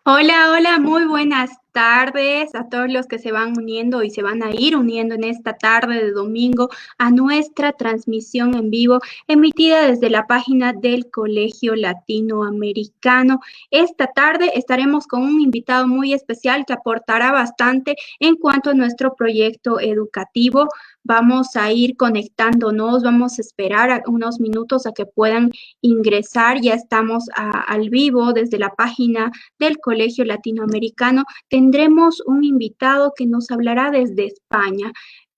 Hola, hola, muy buenas tardes a todos los que se van uniendo y se van a ir uniendo en esta tarde de domingo a nuestra transmisión en vivo emitida desde la página del Colegio Latinoamericano. Esta tarde estaremos con un invitado muy especial que aportará bastante en cuanto a nuestro proyecto educativo. Vamos a ir conectándonos, vamos a esperar unos minutos a que puedan ingresar. Ya estamos al vivo desde la página del Colegio Latinoamericano. Tendremos un invitado que nos hablará desde España.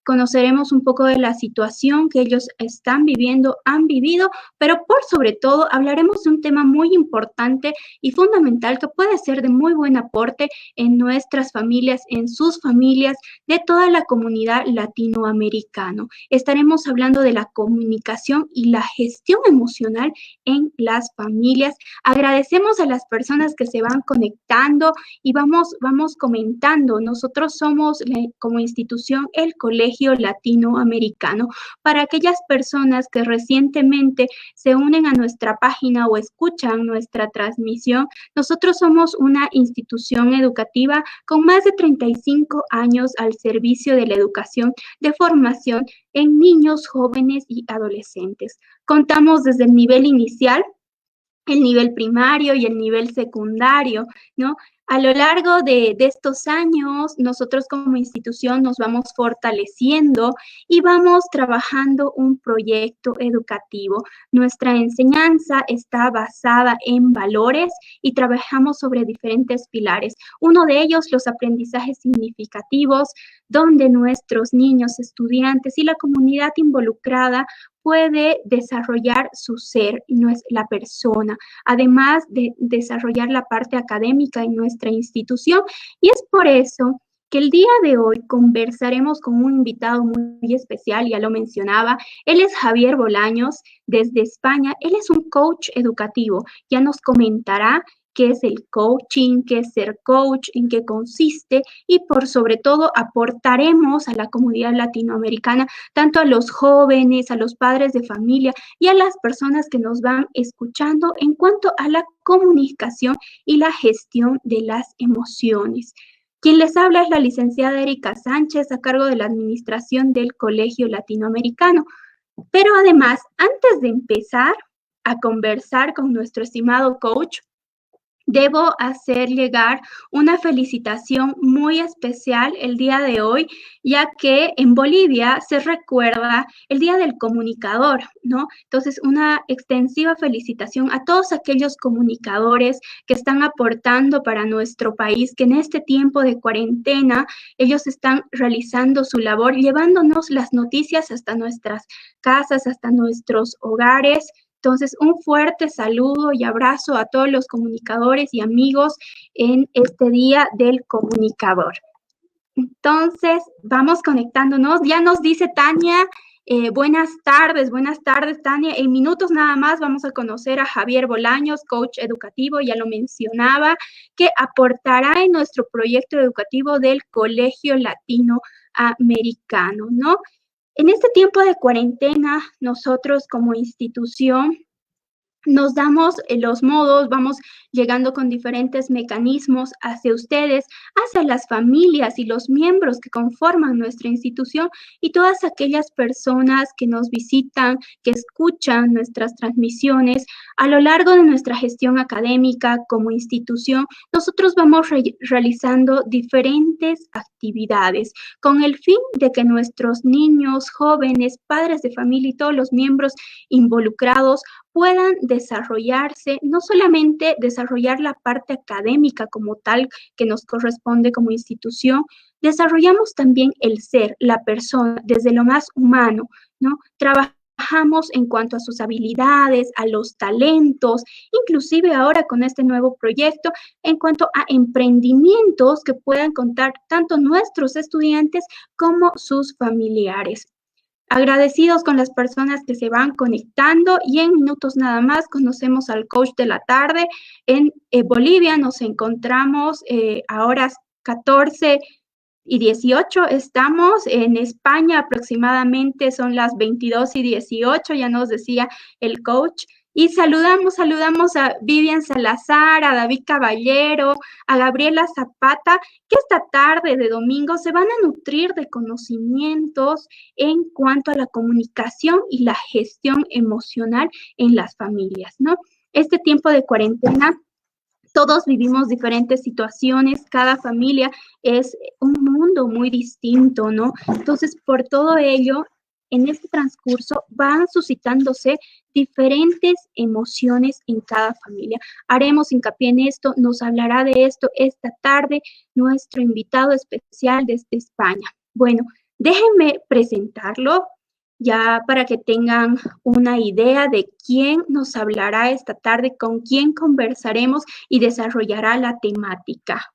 Conoceremos un poco de la situación que ellos están viviendo, han vivido, pero por sobre todo hablaremos de un tema muy importante y fundamental que puede ser de muy buen aporte en nuestras familias, en sus familias, de toda la comunidad latinoamericana. Estaremos hablando de la comunicación y la gestión emocional en las familias. Agradecemos a las personas que se van conectando y vamos comentando. Nosotros somos como institución el Colegio Latinoamericano. Para aquellas personas que recientemente se unen a nuestra página o escuchan nuestra transmisión, nosotros somos una institución educativa con más de 35 años al servicio de la educación de formación en niños, jóvenes y adolescentes. Contamos desde el nivel inicial, el nivel primario y el nivel secundario, ¿no? A lo largo de estos años, nosotros como institución nos vamos fortaleciendo y vamos trabajando un proyecto educativo. Nuestra enseñanza está basada en valores y trabajamos sobre diferentes pilares. Uno de ellos, los aprendizajes significativos, donde nuestros niños, estudiantes y la comunidad involucrada puede desarrollar su ser, no es la persona, además de desarrollar la parte académica en nuestra institución. Y es por eso que el día de hoy conversaremos con un invitado muy especial, ya lo mencionaba. Él es Javier Bolaños, desde España. Él es un coach educativo. Ya nos comentará qué es el coaching, qué es ser coach, en qué consiste y por sobre todo aportaremos a la comunidad latinoamericana, tanto a los jóvenes, a los padres de familia y a las personas que nos van escuchando en cuanto a la comunicación y la gestión de las emociones. Quien les habla es la licenciada Erika Sánchez, a cargo de la administración del Colegio Latinoamericano. Pero además, antes de empezar a conversar con nuestro estimado coach, debo hacer llegar una felicitación muy especial el día de hoy, ya que en Bolivia se recuerda el Día del Comunicador, ¿no? Entonces, una extensiva felicitación a todos aquellos comunicadores que están aportando para nuestro país, que en este tiempo de cuarentena ellos están realizando su labor, llevándonos las noticias hasta nuestras casas, hasta nuestros hogares. Entonces, un fuerte saludo y abrazo a todos los comunicadores y amigos en este Día del Comunicador. Entonces, vamos conectándonos. Ya nos dice Tania, buenas tardes, Tania. En minutos nada más vamos a conocer a Javier Bolaños, coach educativo, ya lo mencionaba, que aportará en nuestro proyecto educativo del Colegio Latinoamericano, ¿no? En este tiempo de cuarentena, nosotros como institución nos damos los modos, vamos llegando con diferentes mecanismos hacia ustedes, hacia las familias y los miembros que conforman nuestra institución y todas aquellas personas que nos visitan, que escuchan nuestras transmisiones. A lo largo de nuestra gestión académica como institución, nosotros vamos realizando diferentes actividades con el fin de que nuestros niños, jóvenes, padres de familia y todos los miembros involucrados puedan desarrollarse, no solamente desarrollar la parte académica como tal que nos corresponde como institución, desarrollamos también el ser, la persona, desde lo más humano, ¿no? Trabajamos en cuanto a sus habilidades, a los talentos, inclusive ahora con este nuevo proyecto, en cuanto a emprendimientos que puedan contar tanto nuestros estudiantes como sus familiares. Agradecidos con las personas que se van conectando y en minutos nada más conocemos al coach de la tarde. En Bolivia nos encontramos a horas 14 y 18 estamos. En España aproximadamente son las 22 y 18, ya nos decía el coach. Y saludamos a Vivian Salazar, a David Caballero, a Gabriela Zapata, que esta tarde de domingo se van a nutrir de conocimientos en cuanto a la comunicación y la gestión emocional en las familias, ¿no? Este tiempo de cuarentena, todos vivimos diferentes situaciones, cada familia es un mundo muy distinto, ¿no? Entonces, por todo ello, en este transcurso van suscitándose diferentes emociones en cada familia. Haremos hincapié en esto, nos hablará de esto esta tarde nuestro invitado especial desde España. Bueno, déjenme presentarlo ya para que tengan una idea de quién nos hablará esta tarde, con quién conversaremos y desarrollará la temática.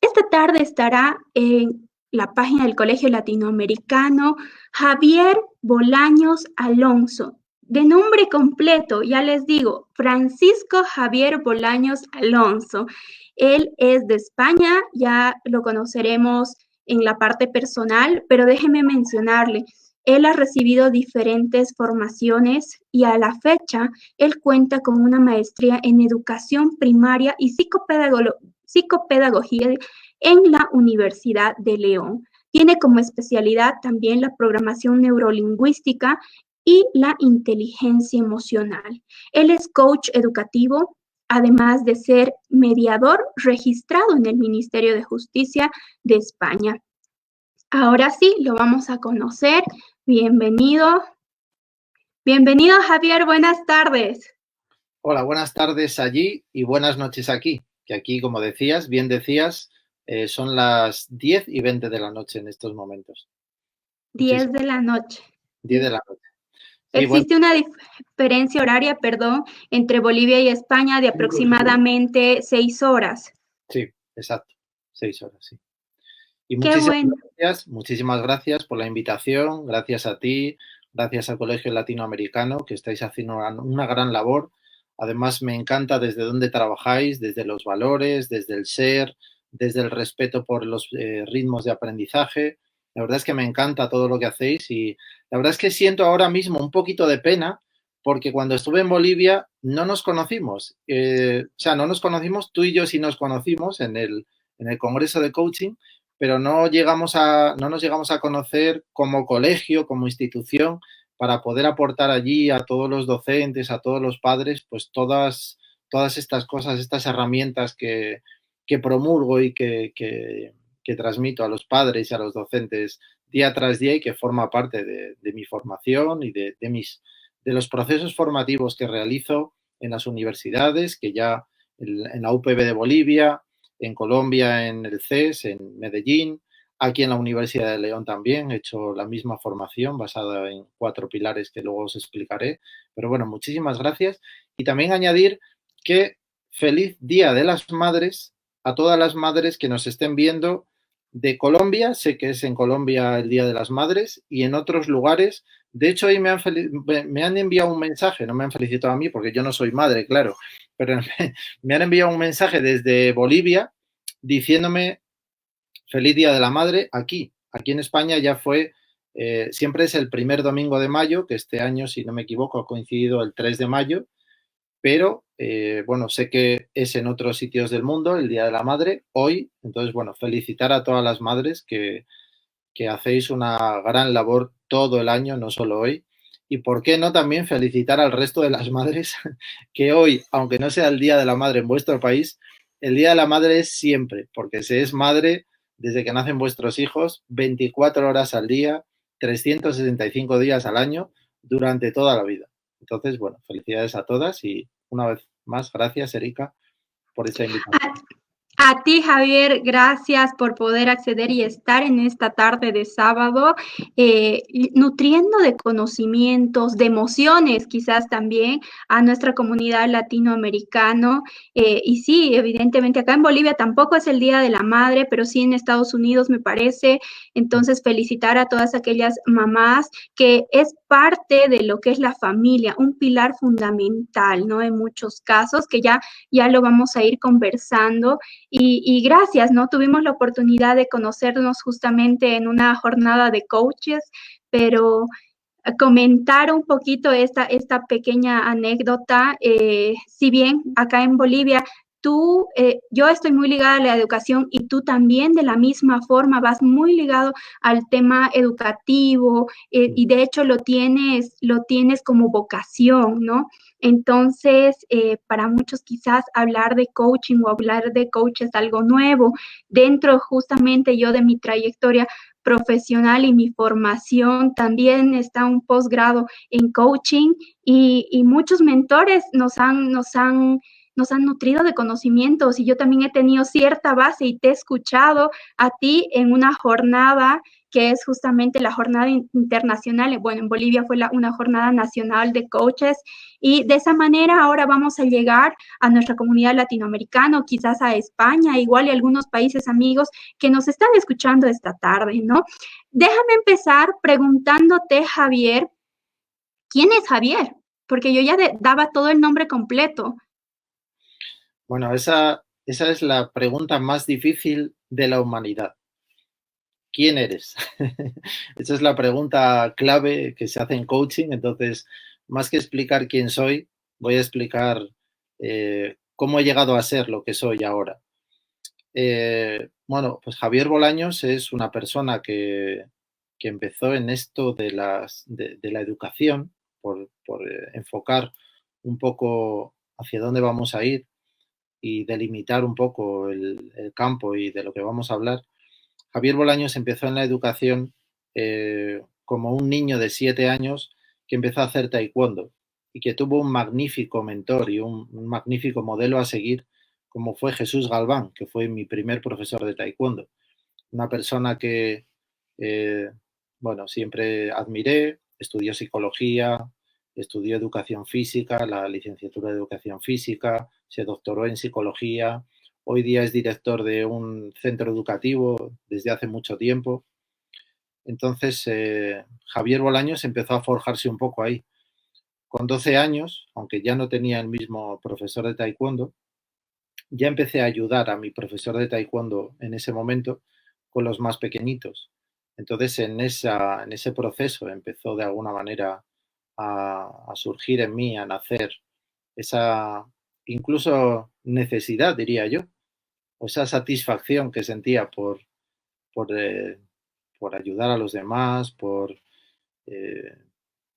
Esta tarde estará en la página del Colegio Latinoamericano Javier Bolaños Alonso. De nombre completo, ya les digo, Francisco Javier Bolaños Alonso. Él es de España, ya lo conoceremos en la parte personal, pero déjeme mencionarle, él ha recibido diferentes formaciones y a la fecha él cuenta con una maestría en educación primaria y psicopedagogía en la Universidad de León. Tiene como especialidad también la programación neurolingüística y la inteligencia emocional. Él es coach educativo, además de ser mediador registrado en el Ministerio de Justicia de España. Ahora sí, lo vamos a conocer. Bienvenido. Bienvenido, Javier. Buenas tardes. Hola, buenas tardes allí y buenas noches aquí. Que aquí, como decías, bien decías, son las 10:20 de la noche en estos momentos. 10 de la noche. 10 de la noche. Sí, existe una diferencia horaria, perdón, entre Bolivia y España de aproximadamente 6 horas. Sí, exacto. 6 horas, sí. Y Qué bueno. muchísimas gracias por la invitación. Gracias a ti, gracias al Colegio Latinoamericano, que estáis haciendo una gran labor. Además, me encanta desde dónde trabajáis, desde los valores, desde el ser, desde el respeto por los ritmos de aprendizaje. La verdad es que me encanta todo lo que hacéis y la verdad es que siento ahora mismo un poquito de pena porque cuando estuve en Bolivia no nos conocimos. No nos conocimos, tú y yo sí nos conocimos en el Congreso de Coaching, pero no nos llegamos a conocer como colegio, como institución, para poder aportar allí a todos los docentes, a todos los padres, pues todas estas cosas, estas herramientas que promulgo y que transmito a los padres y a los docentes día tras día y que forma parte de mi formación y de los procesos formativos que realizo en las universidades, que ya en la UPB de Bolivia, en Colombia, en el CES, en Medellín, aquí en la Universidad de León también he hecho la misma formación basada en 4 pilares que luego os explicaré. Pero bueno, muchísimas gracias. Y también añadir que feliz Día de las Madres a todas las madres que nos estén viendo de Colombia. Sé que es en Colombia el Día de las Madres y en otros lugares. De hecho, hoy me han enviado un mensaje, no me han felicitado a mí porque yo no soy madre, claro, pero me han enviado un mensaje desde Bolivia diciéndome feliz Día de la Madre aquí. Aquí en España ya fue, siempre es el primer domingo de mayo, que este año, si no me equivoco, ha coincidido el 3 de mayo, pero bueno, sé que es en otros sitios del mundo el Día de la Madre hoy. Entonces, bueno, felicitar a todas las madres que hacéis una gran labor todo el año, no solo hoy. Y por qué no también felicitar al resto de las madres que hoy, aunque no sea el Día de la Madre en vuestro país, el Día de la Madre es siempre, porque se es madre desde que nacen vuestros hijos, 24 horas al día, 365 días al año, durante toda la vida. Entonces, bueno, felicidades a todas y una vez más, gracias, Erika, por esta invitación. A ti, Javier, gracias por poder acceder y estar en esta tarde de sábado, nutriendo de conocimientos, de emociones quizás también a nuestra comunidad latinoamericana. Y sí, evidentemente acá en Bolivia tampoco es el Día de la Madre, pero sí en Estados Unidos me parece. Entonces, felicitar a todas aquellas mamás que es parte de lo que es la familia, un pilar fundamental, ¿no? En muchos casos, que ya lo vamos a ir conversando. Y gracias, ¿no? Tuvimos la oportunidad de conocernos justamente en una jornada de coaches, pero comentar un poquito esta pequeña anécdota. Si bien acá en Bolivia yo estoy muy ligada a la educación y tú también de la misma forma vas muy ligado al tema educativo, y de hecho lo tienes como vocación, ¿no? Entonces, para muchos quizás hablar de coaching o hablar de coach es algo nuevo. Dentro justamente yo de mi trayectoria profesional y mi formación también está un posgrado en coaching, y muchos mentores nos han nutrido de conocimientos, y yo también he tenido cierta base y te he escuchado a ti en una jornada que es justamente la jornada internacional. Bueno, en Bolivia fue una jornada nacional de coaches, y de esa manera ahora vamos a llegar a nuestra comunidad latinoamericana, quizás a España, igual y algunos países amigos que nos están escuchando esta tarde, ¿no? Déjame empezar preguntándote, Javier, ¿quién es Javier? Porque yo ya daba todo el nombre completo. Bueno, esa es la pregunta más difícil de la humanidad. ¿Quién eres? Esa es la pregunta clave que se hace en coaching. Entonces, más que explicar quién soy, voy a explicar cómo he llegado a ser lo que soy ahora. Bueno, pues Javier Bolaños es una persona que empezó en esto de la educación por enfocar un poco hacia dónde vamos a ir y delimitar un poco el campo y de lo que vamos a hablar. Javier Bolaños empezó en la educación como un niño de 7 años que empezó a hacer taekwondo y que tuvo un magnífico mentor y un magnífico modelo a seguir, como fue Jesús Galván, que fue mi primer profesor de taekwondo. Una persona que, eh, bueno, siempre admiré, estudió psicología, estudió educación física, la licenciatura de educación física, se doctoró en psicología, hoy día es director de un centro educativo desde hace mucho tiempo. Entonces, Javier Bolaños empezó a forjarse un poco ahí. Con 12 años, aunque ya no tenía el mismo profesor de taekwondo, ya empecé a ayudar a mi profesor de taekwondo en ese momento con los más pequeñitos. Entonces, en ese proceso empezó de alguna manera a surgir en mí, a nacer esa incluso necesidad, diría yo, o esa satisfacción que sentía por, eh, por ayudar a los demás, eh,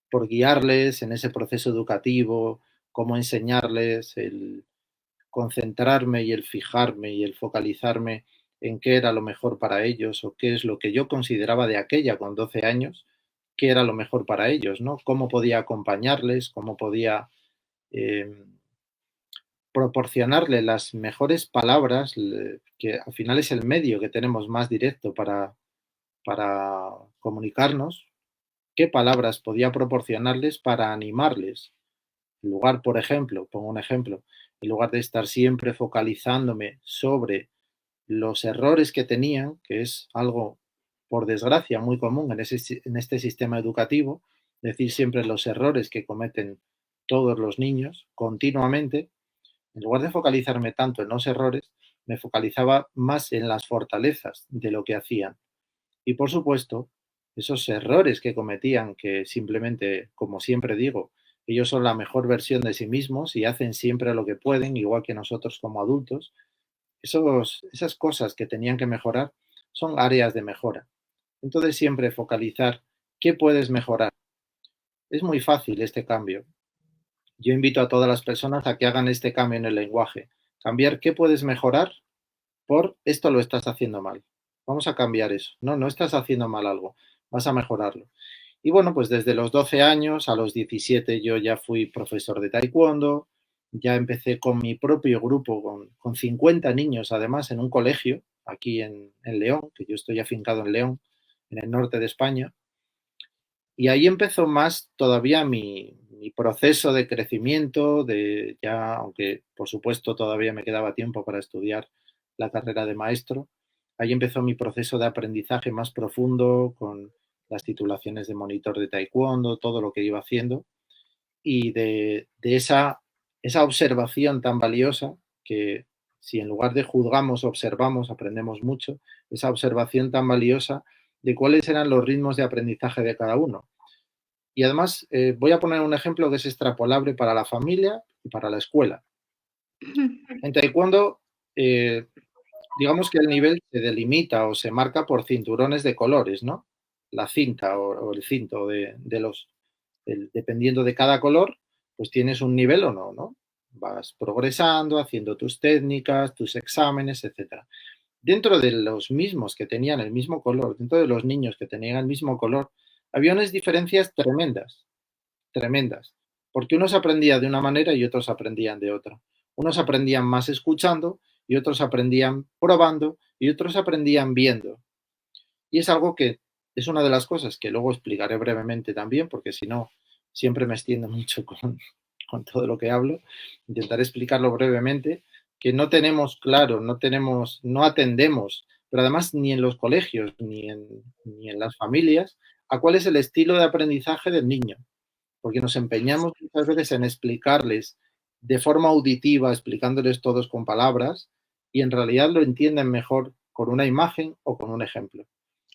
por guiarles en ese proceso educativo, cómo enseñarles, el concentrarme y el fijarme y el focalizarme en qué era lo mejor para ellos o qué es lo que yo consideraba de aquella con 12 años, qué era lo mejor para ellos, ¿no? Cómo podía acompañarles, cómo podía eh, proporcionarle las mejores palabras, que al final es el medio que tenemos más directo para comunicarnos, qué palabras podía proporcionarles para animarles. En lugar, por ejemplo, pongo un ejemplo, en lugar de estar siempre focalizándome sobre los errores que tenían, que es algo, por desgracia, muy común en este sistema educativo, decir siempre los errores que cometen todos los niños continuamente, en lugar de focalizarme tanto en los errores, me focalizaba más en las fortalezas de lo que hacían. Y por supuesto, esos errores que cometían, que simplemente, como siempre digo, ellos son la mejor versión de sí mismos y hacen siempre lo que pueden, igual que nosotros como adultos, esas cosas que tenían que mejorar son áreas de mejora. Entonces siempre focalizar qué puedes mejorar. Es muy fácil este cambio. Yo invito a todas las personas a que hagan este cambio en el lenguaje. Cambiar qué puedes mejorar por esto lo estás haciendo mal. Vamos a cambiar eso. No, no estás haciendo mal algo. Vas a mejorarlo. Y bueno, pues desde los 12 años a los 17 yo ya fui profesor de taekwondo, ya empecé con mi propio grupo, con 50 niños además, en un colegio aquí en León, que yo estoy afincado en León, en el norte de España. Y ahí empezó más todavía mi proceso de crecimiento, de ya, aunque por supuesto todavía me quedaba tiempo para estudiar la carrera de maestro, ahí empezó mi proceso de aprendizaje más profundo con las titulaciones de monitor de taekwondo, todo lo que iba haciendo y de esa observación tan valiosa que si en lugar de juzgamos, observamos, aprendemos mucho, esa observación tan valiosa de cuáles eran los ritmos de aprendizaje de cada uno. Y además, voy a poner un ejemplo que es extrapolable para la familia y para la escuela. En taekwondo, digamos que el nivel se delimita o se marca por cinturones de colores, ¿no? La cinta o el cinto dependiendo de cada color, pues tienes un nivel o no, ¿no? Vas progresando, haciendo tus técnicas, tus exámenes, etcétera. Dentro de los mismos que tenían el mismo color, dentro de los niños que tenían el mismo color, había unas diferencias tremendas, tremendas, porque unos aprendían de una manera y otros aprendían de otra. Unos aprendían más escuchando y otros aprendían probando y otros aprendían viendo. Y es algo que es una de las cosas que luego explicaré brevemente también, porque si no, siempre me extiendo mucho con todo lo que hablo. Intentaré explicarlo brevemente, que no tenemos claro, no atendemos, pero además ni en los colegios ni en las familias, a cuál es el estilo de aprendizaje del niño, porque nos empeñamos muchas veces en explicarles de forma auditiva, explicándoles todos con palabras, y en realidad lo entienden mejor con una imagen o con un ejemplo.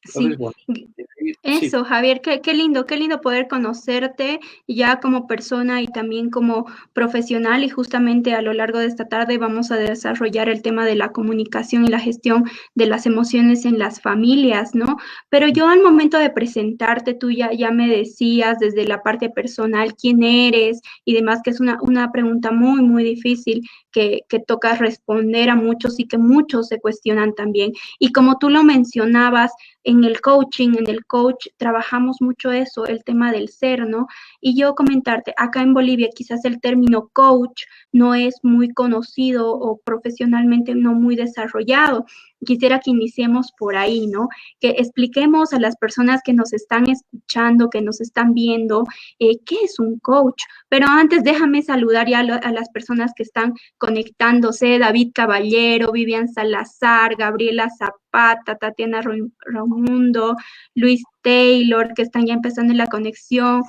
Entonces, Sí, bueno, sí, eso, Javier, qué lindo poder conocerte ya como persona y también como profesional. Y justamente a lo largo de esta tarde vamos a desarrollar el tema de la comunicación y la gestión de las emociones en las familias, ¿no? Pero yo al momento de presentarte, tú ya me decías desde la parte personal quién eres y demás, que es una pregunta muy, muy difícil que toca responder a muchos y que muchos se cuestionan también. Y como tú lo mencionabas, en el coaching, en el coach, trabajamos mucho eso, el tema del ser, ¿no? Y yo comentarte, acá en Bolivia quizás el término coach no es muy conocido o profesionalmente no muy desarrollado. Quisiera que iniciemos por ahí, ¿no? Que expliquemos a las personas que nos están escuchando, que nos están viendo, qué es un coach. Pero antes déjame saludar ya a las personas que están conectándose: David Caballero, Vivian Salazar, Gabriela Zapata, Tatiana Romundo, Luis Taylor, que están ya empezando en la conexión,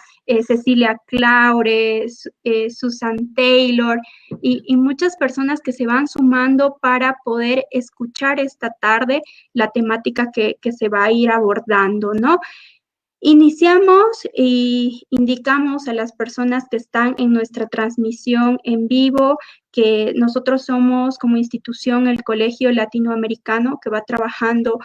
Cecilia Claure, Susan Taylor y muchas personas que se van sumando para poder escuchar esta tarde la temática que se va a ir abordando, ¿no? Iniciamos y indicamos a las personas que están en nuestra transmisión en vivo que nosotros somos como institución el Colegio Latinoamericano que va trabajando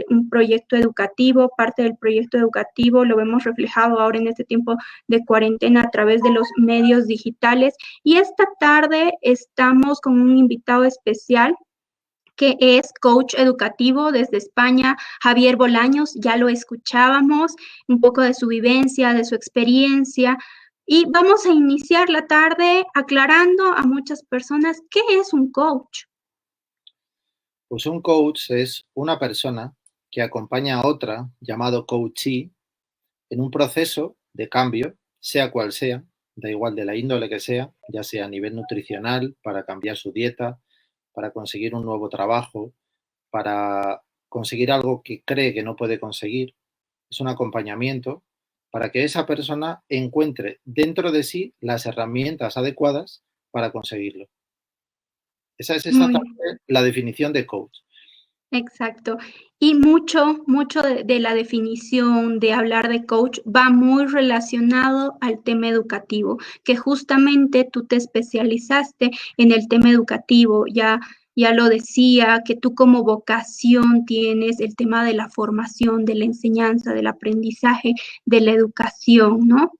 un proyecto educativo. Parte del proyecto educativo lo vemos reflejado ahora en este tiempo de cuarentena a través de los medios digitales. Y esta tarde estamos con un invitado especial que es coach educativo desde España, Javier Bolaños. Ya lo escuchábamos, un poco de su vivencia, de su experiencia. Y vamos a iniciar la tarde aclarando a muchas personas qué es un coach. pues un coach es una persona que acompaña a otra, llamado coachee, en un proceso de cambio, sea cual sea, da igual de la índole que sea, ya sea a nivel nutricional, para cambiar su dieta, para conseguir un nuevo trabajo, para conseguir algo que cree que no puede conseguir. Es un acompañamiento para que esa persona encuentre dentro de sí las herramientas adecuadas para conseguirlo. Esa es Muy exactamente la definición de coach. exacto. Y mucho de la definición de hablar de coach va muy relacionado al tema educativo, que justamente tú te especializaste en el tema educativo. Ya lo decía, que tú como vocación tienes el tema de la formación, de la enseñanza, del aprendizaje, de la educación, ¿no?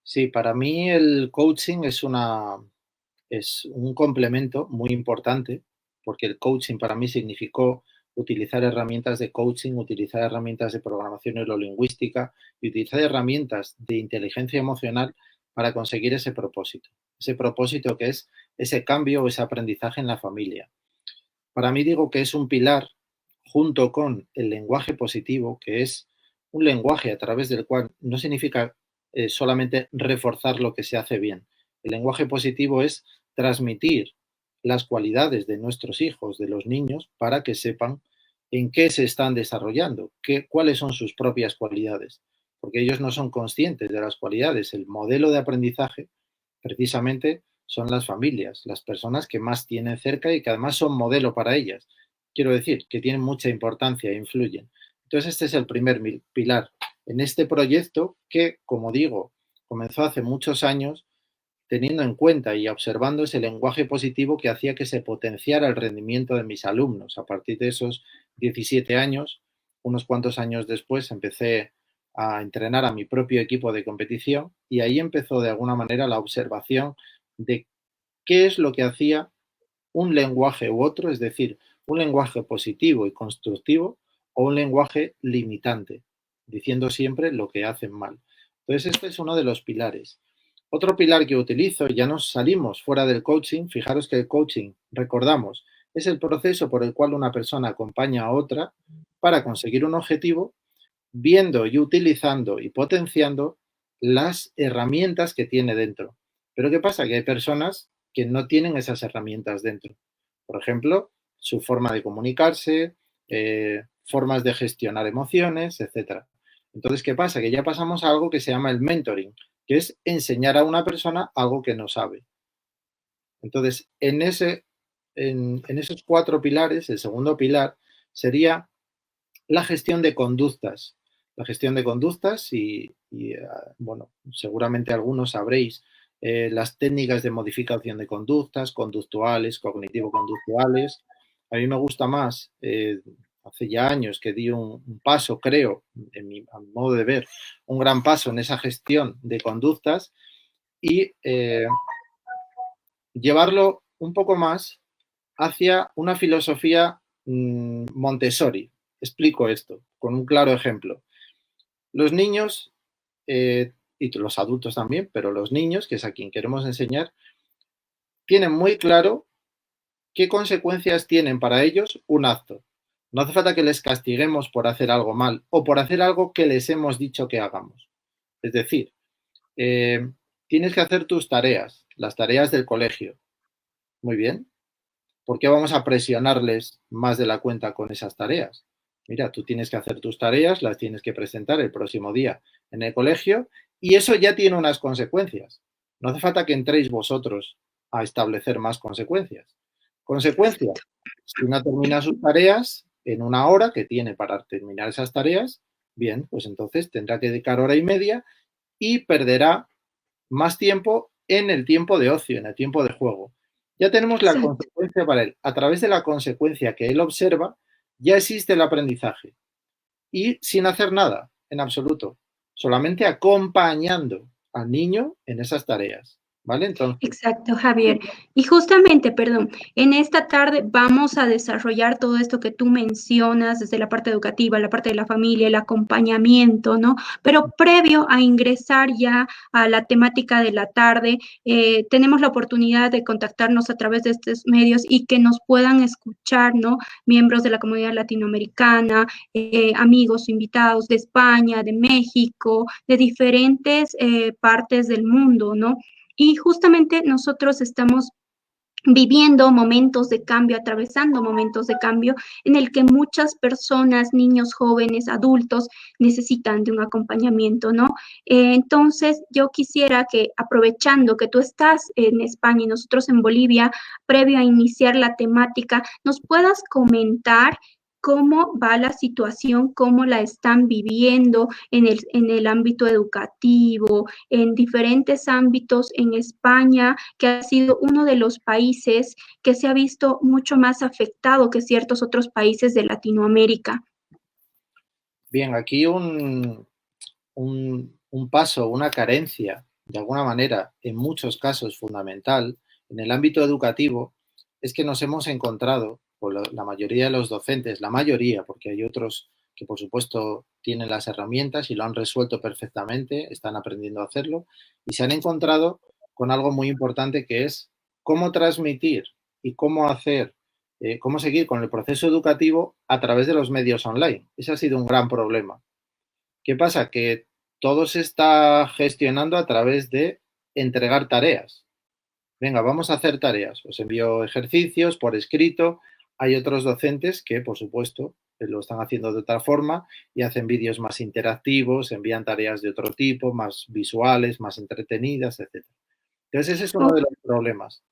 Sí, para mí el coaching es un complemento muy importante, porque el coaching para mí significó utilizar herramientas de coaching, utilizar herramientas de programación neurolingüística y utilizar herramientas de inteligencia emocional para conseguir ese propósito que es ese cambio o ese aprendizaje en la familia. Para mí digo que es un pilar junto con el lenguaje positivo, que es un lenguaje a través del cual no significa solamente reforzar lo que se hace bien. El lenguaje positivo es transmitir las cualidades de nuestros hijos, de los niños, para que sepan en qué se están desarrollando, cuáles son sus propias cualidades, porque ellos no son conscientes de las cualidades. El modelo de aprendizaje precisamente son las familias, las personas que más tienen cerca y que además son modelo para ellas. Quiero decir, que tienen mucha importancia e influyen. Entonces, este es el primer pilar. En este proyecto que, como digo, comenzó hace muchos años, teniendo en cuenta y observando ese lenguaje positivo que hacía que se potenciara el rendimiento de mis alumnos. A partir de esos 17 años, unos cuantos años después, empecé a entrenar a mi propio equipo de competición y ahí empezó de alguna manera la observación de qué es lo que hacía un lenguaje u otro, es decir, un lenguaje positivo y constructivo o un lenguaje limitante, diciendo siempre lo que hacen mal. Entonces, este es uno de los pilares. Otro pilar que utilizo, ya nos salimos fuera del coaching, fijaros que el coaching, recordamos, es el proceso por el cual una persona acompaña a otra para conseguir un objetivo, viendo y utilizando y potenciando las herramientas que tiene dentro. Pero ¿qué pasa? Que hay personas que no tienen esas herramientas dentro. Por ejemplo, su forma de comunicarse, formas de gestionar emociones, etcétera. Entonces, ¿qué pasa? Que ya pasamos a algo que se llama el mentoring, que es enseñar a una persona algo que no sabe. Entonces, en esos 4 pilares, el segundo pilar sería la gestión de conductas. La gestión de conductas bueno, seguramente algunos sabréis las técnicas de modificación de conductas, conductuales, cognitivo-conductuales. A mí me gusta más, hace ya años que di un paso, creo, a mi modo de ver, un gran paso en esa gestión de conductas y llevarlo un poco más hacia una filosofía Montessori. Explico esto con un claro ejemplo. Los niños, y los adultos también, pero los niños, que es a quien queremos enseñar, tienen muy claro qué consecuencias tienen para ellos un acto. No hace falta que les castiguemos por hacer algo mal o por hacer algo que les hemos dicho que hagamos. Es decir, tienes que hacer tus tareas, las tareas del colegio. Muy bien. ¿Por qué vamos a presionarles más de la cuenta con esas tareas? Mira, tú tienes que hacer tus tareas, las tienes que presentar el próximo día en el colegio y eso ya tiene unas consecuencias. No hace falta que entréis vosotros a establecer más consecuencias. Consecuencia, si no termina sus tareas en una hora que tiene para terminar esas tareas, bien, pues entonces tendrá que dedicar hora y media y perderá más tiempo en el tiempo de ocio, en el tiempo de juego. Ya tenemos la Exacto. consecuencia para él. A través de la consecuencia que él observa, ya existe el aprendizaje. Y sin hacer nada, en absoluto. Solamente acompañando al niño en esas tareas. ¿Vale? Entonces, Exacto, Javier. Y justamente, perdón, en esta tarde vamos a desarrollar todo esto que tú mencionas desde la parte educativa, la parte de la familia, el acompañamiento, ¿no? Pero previo a ingresar ya a la temática de la tarde, tenemos la oportunidad de contactarnos a través de estos medios y que nos puedan escuchar, ¿no? Miembros de la comunidad latinoamericana, amigos invitados de España, de México, de diferentes partes del mundo, ¿no? Y justamente nosotros estamos viviendo momentos de cambio, atravesando momentos de cambio en el que muchas personas, niños, jóvenes, adultos necesitan de un acompañamiento, ¿no? Entonces, yo quisiera que aprovechando que tú estás en España y nosotros en Bolivia, previo a iniciar la temática, nos puedas comentar cómo va la situación, cómo la están viviendo en el ámbito educativo, en diferentes ámbitos en España, que ha sido uno de los países que se ha visto mucho más afectado que ciertos otros países de Latinoamérica. bien, aquí un paso, una carencia, de alguna manera, en muchos casos fundamental, en el ámbito educativo, es que nos hemos encontrado, con la mayoría de los docentes, la mayoría, porque hay otros que por supuesto tienen las herramientas y lo han resuelto perfectamente, están aprendiendo a hacerlo, y se han encontrado con algo muy importante que es cómo transmitir y cómo hacer, cómo seguir con el proceso educativo a través de los medios online. Ese ha sido un gran problema. ¿Qué pasa? Que todo se está gestionando a través de entregar tareas. Venga, vamos a hacer tareas. Os envío ejercicios por escrito. Hay otros docentes que, por supuesto, lo están haciendo de otra forma y hacen vídeos más interactivos, envían tareas de otro tipo, más visuales, más entretenidas, etc. Entonces, ese es uno de los problemas.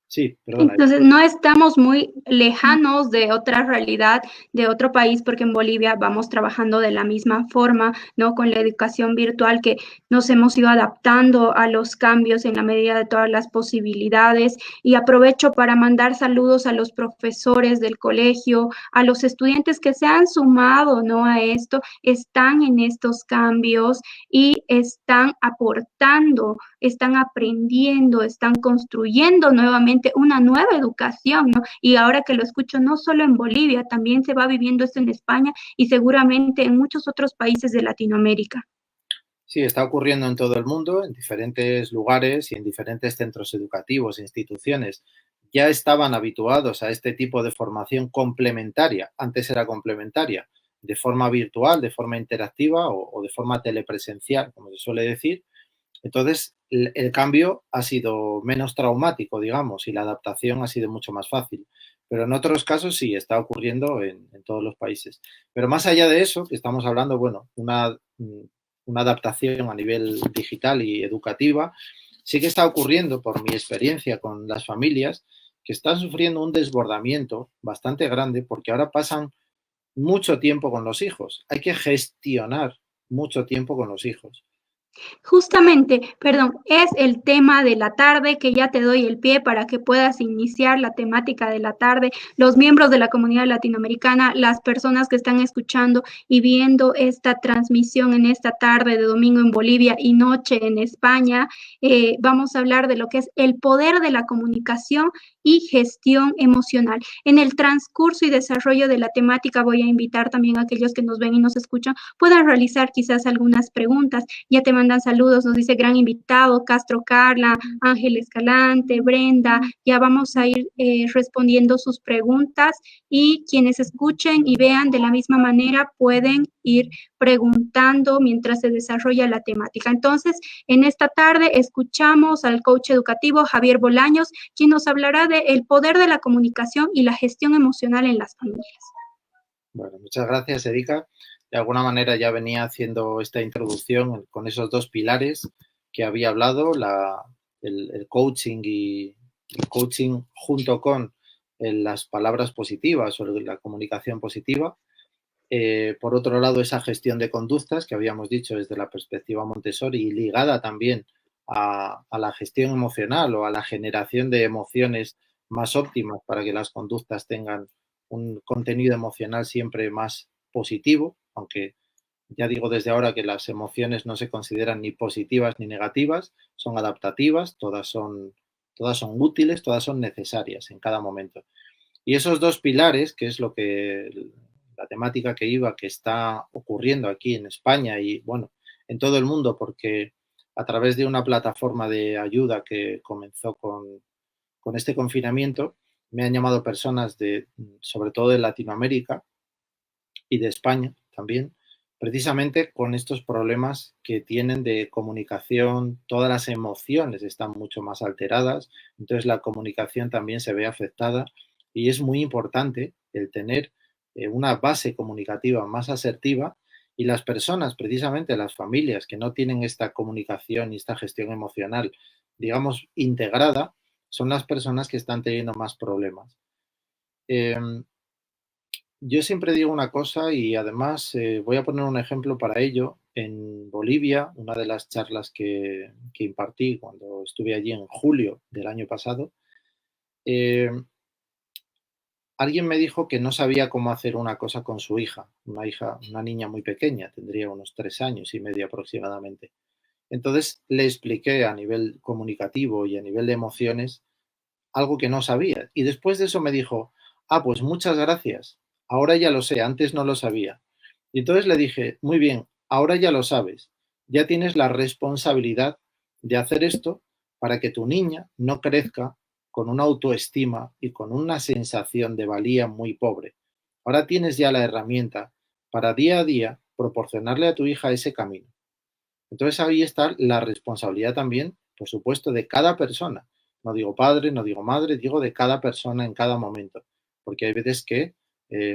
Sí, perdona. Entonces, no estamos muy lejanos de otra realidad, de otro país, porque en Bolivia vamos trabajando de la misma forma, ¿no? Con la educación virtual que nos hemos ido adaptando a los cambios en la medida de todas las posibilidades. Y aprovecho para mandar saludos a los profesores del colegio, a los estudiantes que se han sumado, ¿no? A esto, están en estos cambios y están aportando, están aprendiendo, están construyendo nuevamente una nueva educación, ¿no? Y ahora que lo escucho, no solo en Bolivia, también se va viviendo esto en España y seguramente en muchos otros países de Latinoamérica. Sí, está ocurriendo en todo el mundo, en diferentes lugares y en diferentes centros educativos e instituciones. Ya estaban habituados a este tipo de formación complementaria, antes era complementaria, de forma virtual, de forma interactiva o de forma telepresencial, como se suele decir. Entonces, el cambio ha sido menos traumático, digamos, y la adaptación ha sido mucho más fácil. Pero en otros casos sí, está ocurriendo en todos los países. Pero más allá de eso, que estamos hablando, bueno, una adaptación a nivel digital y educativa, sí que está ocurriendo, por mi experiencia con las familias, que están sufriendo un desbordamiento bastante grande porque ahora pasan mucho tiempo con los hijos. Hay que gestionar mucho tiempo con los hijos. Justamente, perdón, es el tema de la tarde que ya te doy el pie para que puedas iniciar la temática de la tarde. Los miembros de la comunidad latinoamericana, las personas que están escuchando y viendo esta transmisión en esta tarde de domingo en Bolivia y noche en España, vamos a hablar de lo que es el poder de la comunicación y gestión emocional. En el transcurso y desarrollo de la temática voy a invitar también a aquellos que nos ven y nos escuchan puedan realizar quizás algunas preguntas. Ya te mandan saludos, nos dice gran invitado, Castro Carla, Ángel Escalante, Brenda. Ya vamos a ir respondiendo sus preguntas y quienes escuchen y vean de la misma manera pueden ir preguntando mientras se desarrolla la temática. Entonces, en esta tarde escuchamos al coach educativo Javier Bolaños, quien nos hablará de el poder de la comunicación y la gestión emocional en las familias. Bueno, muchas gracias, Erika. De alguna manera ya venía haciendo esta introducción con esos dos pilares que había hablado, el coaching y el coaching junto con las palabras positivas o la comunicación positiva. Por otro lado, esa gestión de conductas que habíamos dicho desde la perspectiva Montessori y ligada también a la gestión emocional o a la generación de emociones más óptimas para que las conductas tengan un contenido emocional siempre más positivo, aunque ya digo desde ahora que las emociones no se consideran ni positivas ni negativas, son adaptativas, todas son útiles, todas son necesarias en cada momento. Y esos dos pilares, que es lo que la temática que está ocurriendo aquí en España y bueno, en todo el mundo, porque a través de una plataforma de ayuda que comenzó con este confinamiento, me han llamado personas de, sobre todo de Latinoamérica y de España también, precisamente con estos problemas que tienen de comunicación, todas las emociones están mucho más alteradas, entonces la comunicación también se ve afectada y es muy importante el tener una base comunicativa más asertiva y las personas, precisamente las familias que no tienen esta comunicación y esta gestión emocional, digamos, integrada, son las personas que están teniendo más problemas. Eh, yo siempre digo una cosa y además voy a poner un ejemplo para ello. En Bolivia, una de las charlas que impartí cuando estuve allí en julio del año pasado, eh, alguien me dijo que no sabía cómo hacer una cosa con su hija, una niña muy pequeña, tendría unos 3 años y medio aproximadamente. Entonces le expliqué a nivel comunicativo y a nivel de emociones algo que no sabía. Y después de eso me dijo, ah, pues muchas gracias, ahora ya lo sé, antes no lo sabía. Y entonces le dije, muy bien, ahora ya lo sabes, ya tienes la responsabilidad de hacer esto para que tu niña no crezca con una autoestima y con una sensación de valía muy pobre. Ahora tienes ya la herramienta para día a día proporcionarle a tu hija ese camino. Entonces ahí está la responsabilidad también, por supuesto, de cada persona. No digo padre, no digo madre, digo de cada persona en cada momento. Porque hay veces que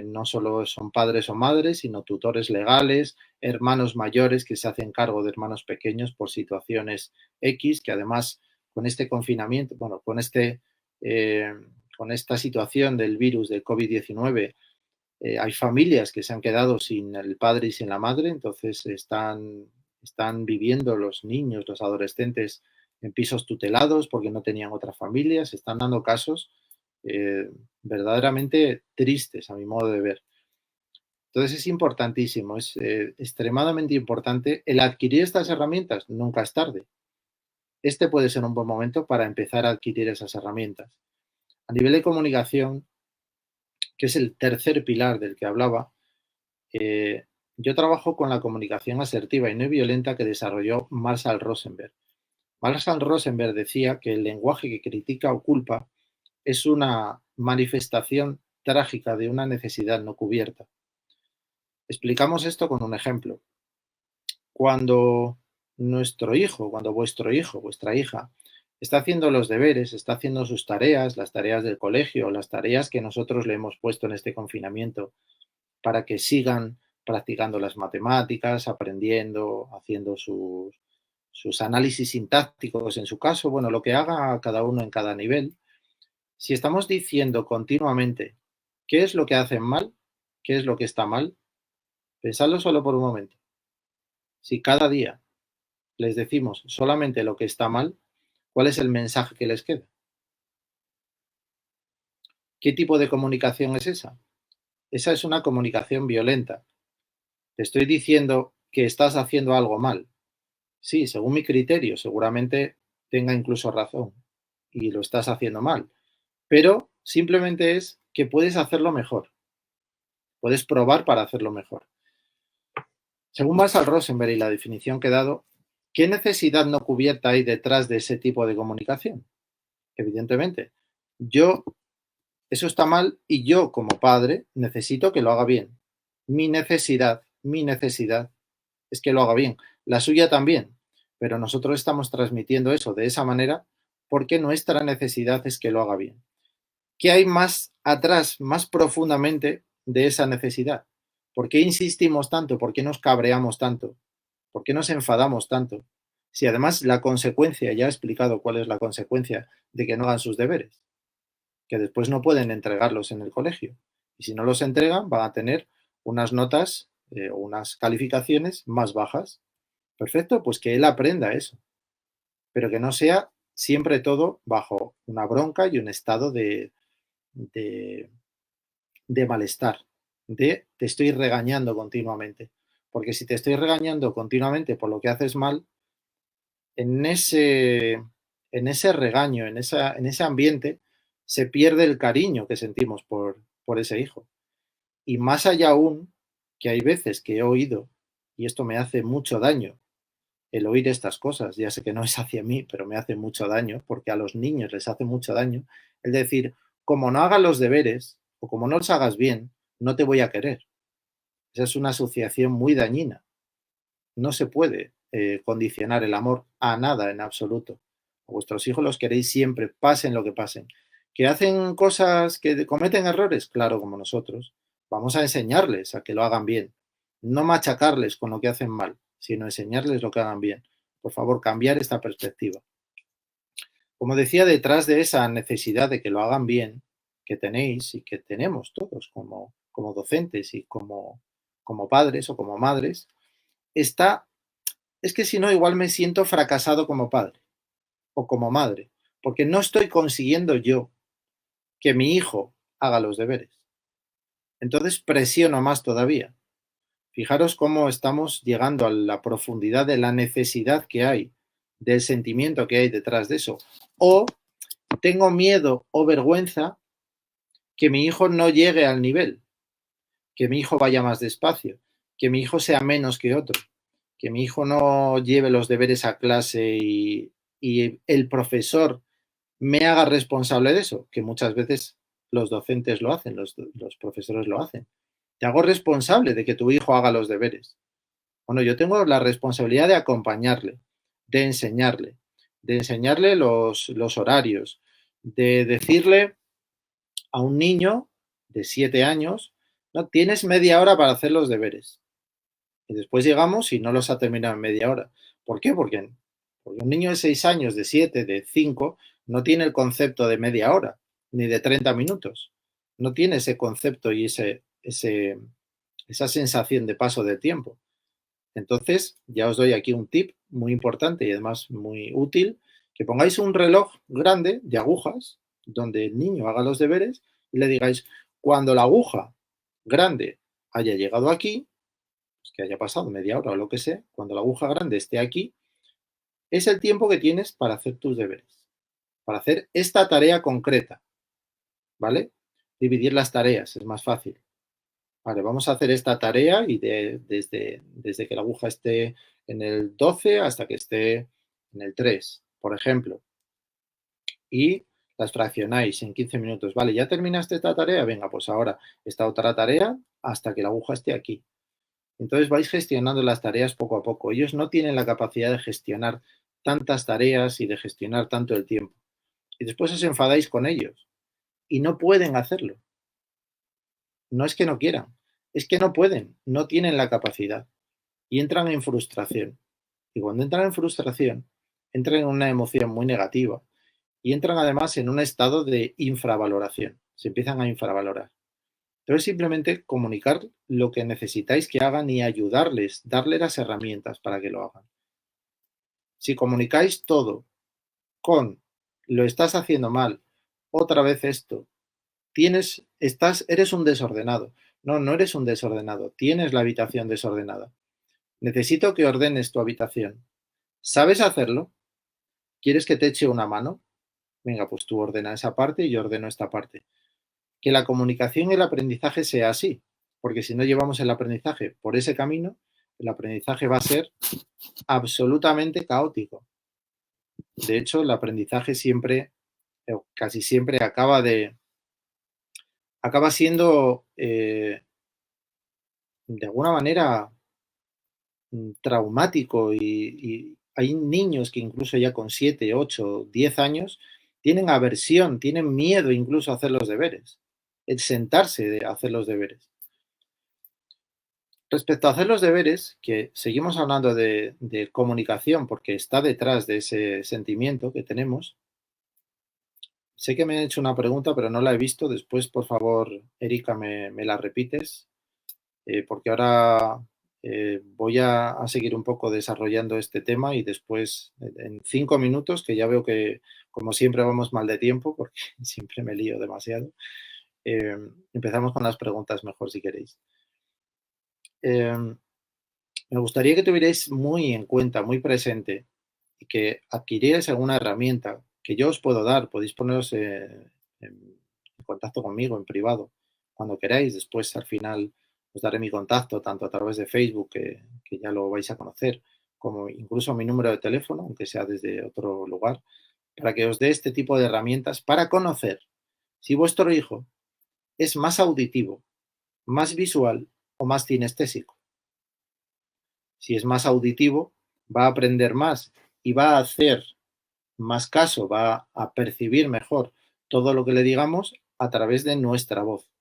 no solo son padres o madres, sino tutores legales, hermanos mayores que se hacen cargo de hermanos pequeños por situaciones X, que además con este confinamiento, bueno, con esta situación del virus del COVID-19, hay familias que se han quedado sin el padre y sin la madre, entonces están viviendo los niños, los adolescentes en pisos tutelados porque no tenían otra familia, se están dando casos verdaderamente tristes a mi modo de ver. Entonces es importantísimo, es extremadamente importante el adquirir estas herramientas, nunca es tarde. Este puede ser un buen momento para empezar a adquirir esas herramientas. A nivel de comunicación, que es el tercer pilar del que hablaba, yo trabajo con la comunicación asertiva y no violenta que desarrolló Marshall Rosenberg. Marshall Rosenberg decía que el lenguaje que critica o culpa es una manifestación trágica de una necesidad no cubierta. Explicamos esto con un ejemplo. Cuando nuestro hijo, cuando vuestro hijo, vuestra hija, está haciendo los deberes, está haciendo sus tareas, las tareas del colegio, las tareas que nosotros le hemos puesto en este confinamiento para que sigan practicando las matemáticas, aprendiendo, haciendo sus análisis sintácticos en su caso, bueno, lo que haga cada uno en cada nivel. Si estamos diciendo continuamente qué es lo que hacen mal, qué es lo que está mal, pensadlo solo por un momento. Si cada día les decimos solamente lo que está mal, ¿cuál es el mensaje que les queda? ¿Qué tipo de comunicación es esa? Esa es una comunicación violenta. Te estoy diciendo que estás haciendo algo mal. Sí, según mi criterio, seguramente tenga incluso razón y lo estás haciendo mal. Pero simplemente es que puedes hacerlo mejor. Puedes probar para hacerlo mejor. Según Marshall Rosenberg y la definición que he dado, ¿qué necesidad no cubierta hay detrás de ese tipo de comunicación? Evidentemente, eso está mal y yo como padre necesito que lo haga bien. Mi necesidad es que lo haga bien. La suya también, pero nosotros estamos transmitiendo eso de esa manera porque nuestra necesidad es que lo haga bien. ¿Qué hay más atrás, más profundamente de esa necesidad? ¿Por qué insistimos tanto? ¿Por qué nos cabreamos tanto? ¿Por qué nos enfadamos tanto? Si además la consecuencia, ya he explicado cuál es la consecuencia de que no hagan sus deberes, que después no pueden entregarlos en el colegio. Y si no los entregan, van a tener unas notas o unas calificaciones más bajas. Perfecto, pues que él aprenda eso, pero que no sea siempre todo bajo una bronca y un estado de, de malestar, de te estoy regañando continuamente. Porque si te estoy regañando continuamente por lo que haces mal, en ese regaño, en ese ambiente, se pierde el cariño que sentimos por ese hijo. Y más allá aún, que hay veces que he oído, y esto me hace mucho daño, el oír estas cosas, ya sé que no es hacia mí, pero me hace mucho daño, porque a los niños les hace mucho daño, el decir, como no hagas los deberes, o como no los hagas bien, no te voy a querer. Esa es una asociación muy dañina. No se puede condicionar el amor a nada en absoluto. A vuestros hijos los queréis siempre, pasen lo que pasen. ¿Que hacen cosas, que cometen errores? Claro, como nosotros. Vamos a enseñarles a que lo hagan bien. No machacarles con lo que hacen mal, sino enseñarles lo que hagan bien. Por favor, cambiar esta perspectiva. Como decía, detrás de esa necesidad de que lo hagan bien, que tenéis y que tenemos todos como docentes y como padres o como madres, está, es que si no, igual me siento fracasado como padre o como madre, porque no estoy consiguiendo yo que mi hijo haga los deberes. Entonces presiono más todavía. Fijaros cómo estamos llegando a la profundidad de la necesidad que hay, del sentimiento que hay detrás de eso. O tengo miedo o vergüenza que mi hijo no llegue al nivel, que mi hijo vaya más despacio, que mi hijo sea menos que otro, que mi hijo no lleve los deberes a clase y el profesor me haga responsable de eso, que muchas veces los docentes lo hacen, los profesores lo hacen. Te hago responsable de que tu hijo haga los deberes. Bueno, yo tengo la responsabilidad de acompañarle, de enseñarle los horarios, de decirle a un niño de 7 años, no, tienes media hora para hacer los deberes. Y después llegamos y no los ha terminado en media hora. ¿Por qué? Porque Porque un niño de 6 años, de 7, de 5, no tiene el concepto de media hora, ni de 30 minutos. No tiene ese concepto y esa sensación de paso del tiempo. Entonces, ya os doy aquí un tip muy importante y además muy útil, que pongáis un reloj grande de agujas donde el niño haga los deberes y le digáis, cuando la aguja grande haya llegado aquí, pues que haya pasado media hora o lo que sea, cuando la aguja grande esté aquí, es el tiempo que tienes para hacer tus deberes, para hacer esta tarea concreta, ¿vale? Dividir las tareas es más fácil. Vale, vamos a hacer esta tarea y desde que la aguja esté en el 12 hasta que esté en el 3, por ejemplo. Y las fraccionáis en 15 minutos. Vale, ¿ya terminaste esta tarea? Venga, pues ahora esta otra tarea hasta que la aguja esté aquí. Entonces vais gestionando las tareas poco a poco. Ellos no tienen la capacidad de gestionar tantas tareas y de gestionar tanto el tiempo. Y después os enfadáis con ellos y no pueden hacerlo. No es que no quieran, es que no pueden, no tienen la capacidad y entran en frustración. Y cuando entran en frustración, entran en una emoción muy negativa y entran además en un estado de infravaloración. Se empiezan a infravalorar. Entonces simplemente comunicar lo que necesitáis que hagan y ayudarles, darles las herramientas para que lo hagan. Si comunicáis todo con lo estás haciendo mal, otra vez esto, eres un desordenado. No, no eres un desordenado, tienes la habitación desordenada. Necesito que ordenes tu habitación. ¿Sabes hacerlo? ¿Quieres que te eche una mano? Venga, pues tú ordena esa parte y yo ordeno esta parte. Que la comunicación y el aprendizaje sea así, porque si no llevamos el aprendizaje por ese camino, el aprendizaje va a ser absolutamente caótico. De hecho, el aprendizaje siempre, casi siempre acaba siendo de alguna manera traumático y hay niños que incluso ya con 7, 8, 10 años tienen aversión, tienen miedo incluso a hacer los deberes, el sentarse a hacer los deberes. Respecto a hacer los deberes, que seguimos hablando de comunicación porque está detrás de ese sentimiento que tenemos, sé que me han hecho una pregunta, pero no la he visto. Después, por favor, Erika, me la repites, porque ahora voy a seguir un poco desarrollando este tema y después, en 5 minutos, que ya veo que, como siempre, vamos mal de tiempo, porque siempre me lío demasiado, empezamos con las preguntas mejor, si queréis. Me gustaría que tuvierais muy en cuenta, muy presente, y que adquirierais alguna herramienta que yo os puedo dar. Podéis poneros en contacto conmigo en privado cuando queráis. Después, al final, os daré mi contacto, tanto a través de Facebook, que ya lo vais a conocer, como incluso mi número de teléfono, aunque sea desde otro lugar, para que os dé este tipo de herramientas para conocer si vuestro hijo es más auditivo, más visual o más kinestésico. Si es más auditivo, va a aprender más y va a hacer más caso, va a percibir mejor todo lo que le digamos a través de nuestra voz.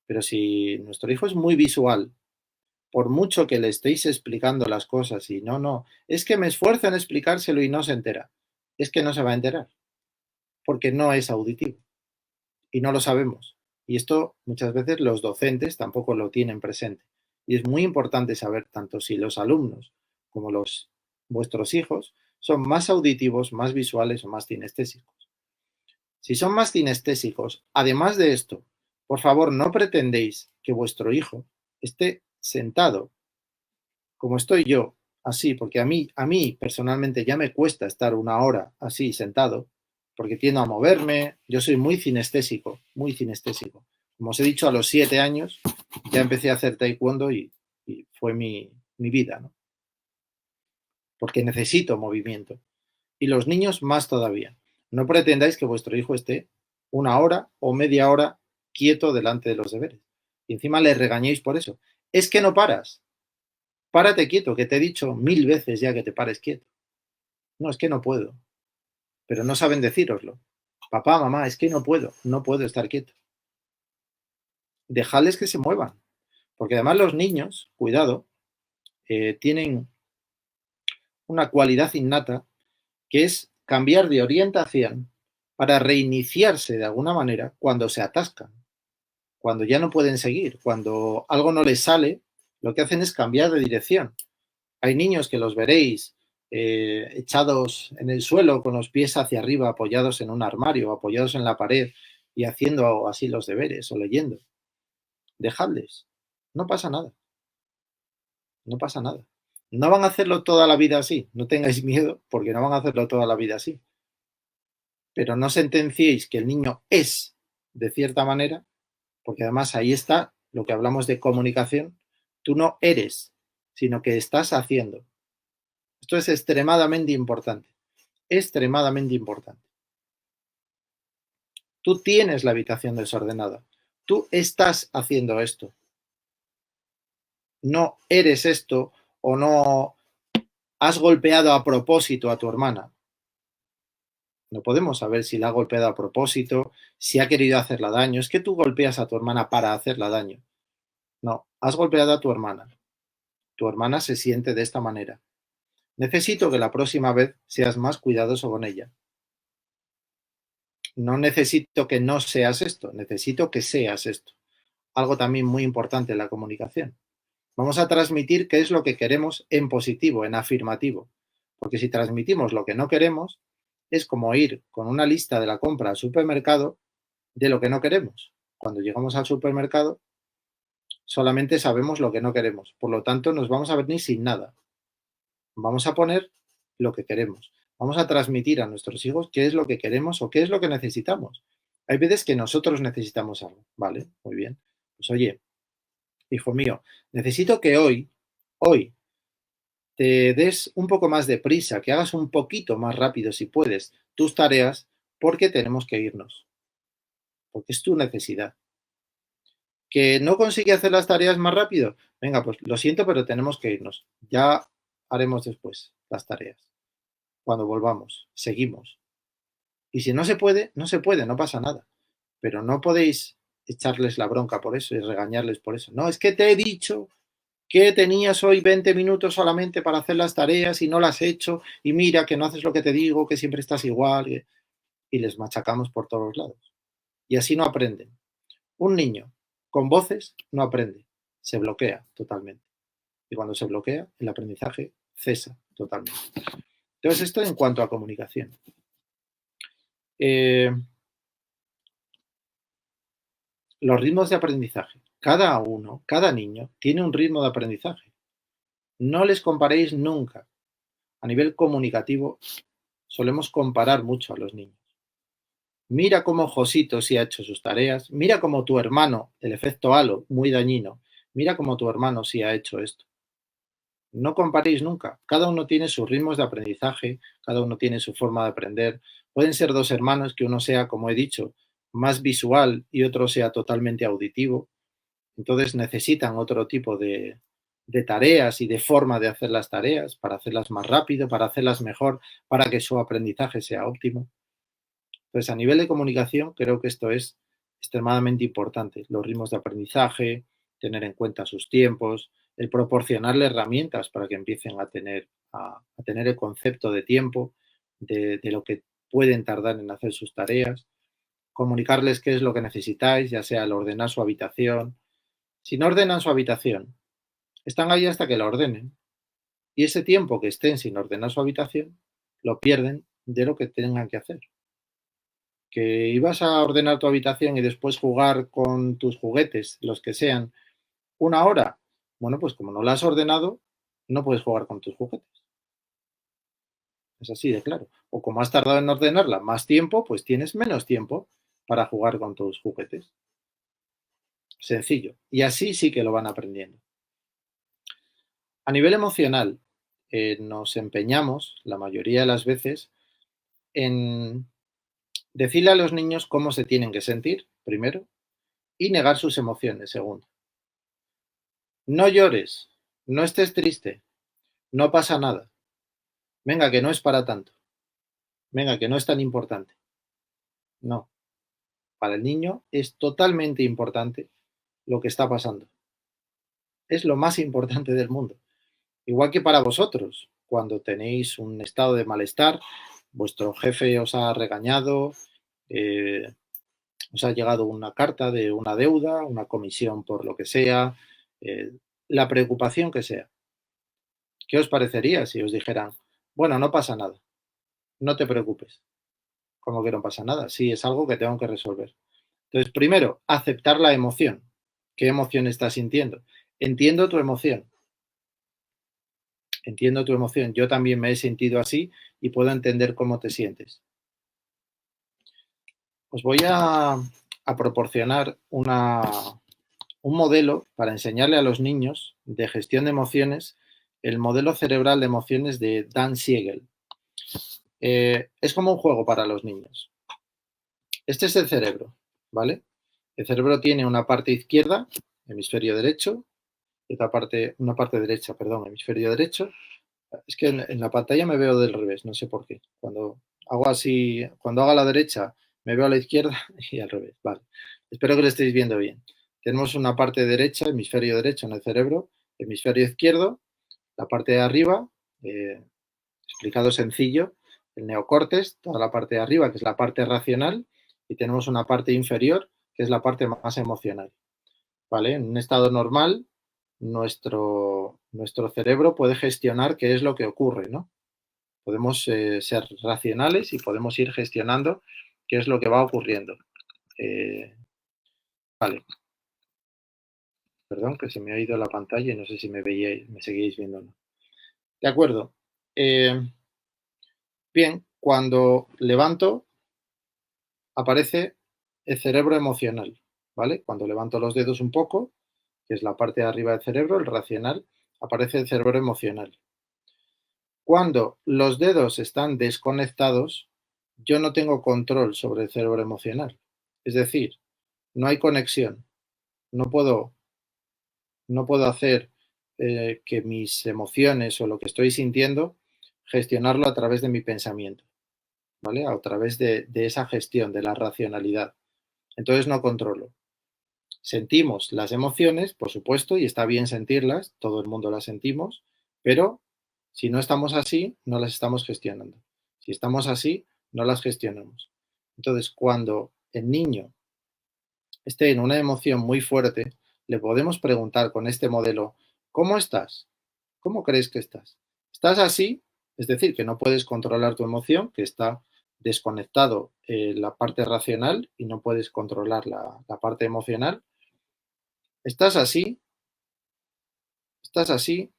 Pero si nuestro hijo es muy visual, por mucho que le estéis explicando las cosas y no, es que me esfuerzo en explicárselo y no se entera, es que no se va a enterar, porque no es auditivo y no lo sabemos. Y esto muchas veces los docentes tampoco lo tienen presente. Y es muy importante saber tanto si los alumnos como vuestros hijos son más auditivos, más visuales o más kinestésicos. Si son más kinestésicos, además de esto, por favor no pretendéis que vuestro hijo esté sentado como estoy yo, así, porque a mí personalmente ya me cuesta estar una hora así sentado, porque tiendo a moverme, yo soy muy kinestésico, muy kinestésico. Como os he dicho, a los 7 años ya empecé a hacer taekwondo y fue mi vida, ¿no? Porque necesito movimiento. Y los niños más todavía. No pretendáis que vuestro hijo esté una hora o media hora quieto delante de los deberes. Y encima le regañéis por eso. Es que no paras. Párate quieto, que te he dicho 1000 veces ya que te pares quieto. No, es que no puedo. Pero no saben decíroslo. Papá, mamá, es que no puedo estar quieto. Dejadles que se muevan. Porque además los niños, cuidado, tienen una cualidad innata que es cambiar de orientación para reiniciarse de alguna manera cuando se atascan, cuando ya no pueden seguir, cuando algo no les sale, lo que hacen es cambiar de dirección. Hay niños que los veréis echados en el suelo con los pies hacia arriba, apoyados en un armario, apoyados en la pared y haciendo así los deberes o leyendo. Dejadles, no pasa nada, no pasa nada. No van a hacerlo toda la vida así, no tengáis miedo porque no van a hacerlo toda la vida así. Pero no sentenciéis que el niño es de cierta manera, porque además ahí está lo que hablamos de comunicación. Tú no eres, sino que estás haciendo. Esto es extremadamente importante, extremadamente importante. Tú tienes la habitación desordenada, tú estás haciendo esto. No eres esto o no has golpeado a propósito a tu hermana. No podemos saber si la ha golpeado a propósito, si ha querido hacerla daño. Es que tú golpeas a tu hermana para hacerla daño. No, has golpeado a tu hermana. Tu hermana se siente de esta manera. Necesito que la próxima vez seas más cuidadoso con ella. No necesito que no seas esto, necesito que seas esto. Algo también muy importante en la comunicación. Vamos a transmitir qué es lo que queremos en positivo, en afirmativo. Porque si transmitimos lo que no queremos, es como ir con una lista de la compra al supermercado de lo que no queremos. Cuando llegamos al supermercado, solamente sabemos lo que no queremos. Por lo tanto, nos vamos a venir sin nada. Vamos a poner lo que queremos. Vamos a transmitir a nuestros hijos qué es lo que queremos o qué es lo que necesitamos. Hay veces que nosotros necesitamos algo, ¿vale? Muy bien. Pues oye, hijo mío, necesito que hoy, te des un poco más de prisa, que hagas un poquito más rápido si puedes tus tareas porque tenemos que irnos, porque es tu necesidad. ¿Que no consigue hacer las tareas más rápido? Venga, pues lo siento, pero tenemos que irnos. Ya haremos después las tareas. Cuando volvamos, seguimos. Y si no se puede, no se puede, no pasa nada. Pero no podéis echarles la bronca por eso y regañarles por eso. No, es que te he dicho que tenías hoy 20 minutos solamente para hacer las tareas y no las has hecho y mira que no haces lo que te digo, que siempre estás igual y les machacamos por todos lados. Y así no aprenden. Un niño con voces no aprende, se bloquea totalmente. Y cuando se bloquea, el aprendizaje cesa totalmente. Entonces, esto en cuanto a comunicación. Los ritmos de aprendizaje. Cada uno, cada niño, tiene un ritmo de aprendizaje. No les comparéis nunca. A nivel comunicativo, solemos comparar mucho a los niños. Mira cómo Josito sí ha hecho sus tareas. Mira cómo tu hermano, el efecto halo, muy dañino. Mira cómo tu hermano sí ha hecho esto. No comparéis nunca. Cada uno tiene sus ritmos de aprendizaje, cada uno tiene su forma de aprender. Pueden ser dos hermanos que uno sea, como he dicho, más visual y otro sea totalmente auditivo. Entonces necesitan otro tipo de tareas y de forma de hacer las tareas para hacerlas más rápido, para hacerlas mejor, para que su aprendizaje sea óptimo. Entonces, a nivel de comunicación, creo que esto es extremadamente importante. Los ritmos de aprendizaje, tener en cuenta sus tiempos, el proporcionarle herramientas para que empiecen a tener el concepto de tiempo, de lo que pueden tardar en hacer sus tareas, comunicarles qué es lo que necesitáis, ya sea el ordenar su habitación. Si no ordenan su habitación, están ahí hasta que la ordenen. Y ese tiempo que estén sin ordenar su habitación, lo pierden de lo que tengan que hacer. Que ibas a ordenar tu habitación y después jugar con tus juguetes, los que sean, una hora. Bueno, pues como no la has ordenado, no puedes jugar con tus juguetes. Es así de claro. O como has tardado en ordenarla más tiempo, pues tienes menos tiempo para jugar con tus juguetes. Sencillo. Y así sí que lo van aprendiendo. A nivel emocional, nos empeñamos, la mayoría de las veces, en decirle a los niños cómo se tienen que sentir, primero, y negar sus emociones, segundo. No llores, no estés triste, no pasa nada. Venga, que no es para tanto. Venga, que no es tan importante. No, para el niño es totalmente importante lo que está pasando. Es lo más importante del mundo. Igual que para vosotros. cuando tenéis un estado de malestar, vuestro jefe os ha regañado, os ha llegado una carta de una deuda, una comisión por lo que sea, la preocupación que sea. ¿Qué os parecería si os dijeran, bueno, no pasa nada, no te preocupes? ¿Cómo que no pasa nada? Sí, es algo que tengo que resolver. Entonces, primero, aceptar la emoción. ¿Qué emoción estás sintiendo? Entiendo tu emoción. Entiendo tu emoción. Yo también me he sentido así y puedo entender cómo te sientes. Os voy a proporcionar un modelo para enseñarle a los niños de gestión de emociones, el modelo cerebral de emociones de Dan Siegel. Es como un juego para los niños. Este es el cerebro, ¿vale? El cerebro tiene una parte izquierda, hemisferio derecho, y una parte derecha, perdón, hemisferio derecho. Es que en la pantalla me veo del revés, no sé por qué. Cuando hago así, cuando hago a la derecha, me veo a la izquierda y al revés. Vale. Espero que lo estéis viendo bien. Tenemos una parte derecha, hemisferio derecho en el cerebro, hemisferio izquierdo, la parte de arriba, explicado sencillo, el neocórtex, toda la parte de arriba, que es la parte racional, y tenemos una parte inferior, que es la parte más emocional. ¿Vale? En un estado normal, nuestro cerebro puede gestionar qué es lo que ocurre, ¿no? Podemos ser racionales y podemos ir gestionando qué es lo que va ocurriendo. Vale. Perdón, que se me ha ido la pantalla y no sé si me seguíais viendo o no. De acuerdo. Bien, cuando levanto, aparece el cerebro emocional, ¿vale? Cuando levanto los dedos un poco, que es la parte de arriba del cerebro, el racional, aparece el cerebro emocional. Cuando los dedos están desconectados, yo no tengo control sobre el cerebro emocional. Es decir, no hay conexión. No puedo hacer que mis emociones o lo que estoy sintiendo gestionarlo a través de mi pensamiento, ¿vale? A través de esa gestión, de la racionalidad. Entonces no controlo. Sentimos las emociones, por supuesto, y está bien sentirlas, todo el mundo las sentimos, pero si no estamos así, no las estamos gestionando. Si estamos así, no las gestionamos. Entonces, cuando el niño esté en una emoción muy fuerte, le podemos preguntar con este modelo, ¿cómo estás? ¿Cómo crees que estás? ¿Estás así? Es decir, que no puedes controlar tu emoción, que está desconectado la parte racional y no puedes controlar la parte emocional. ¿Estás así? ¿Estás así?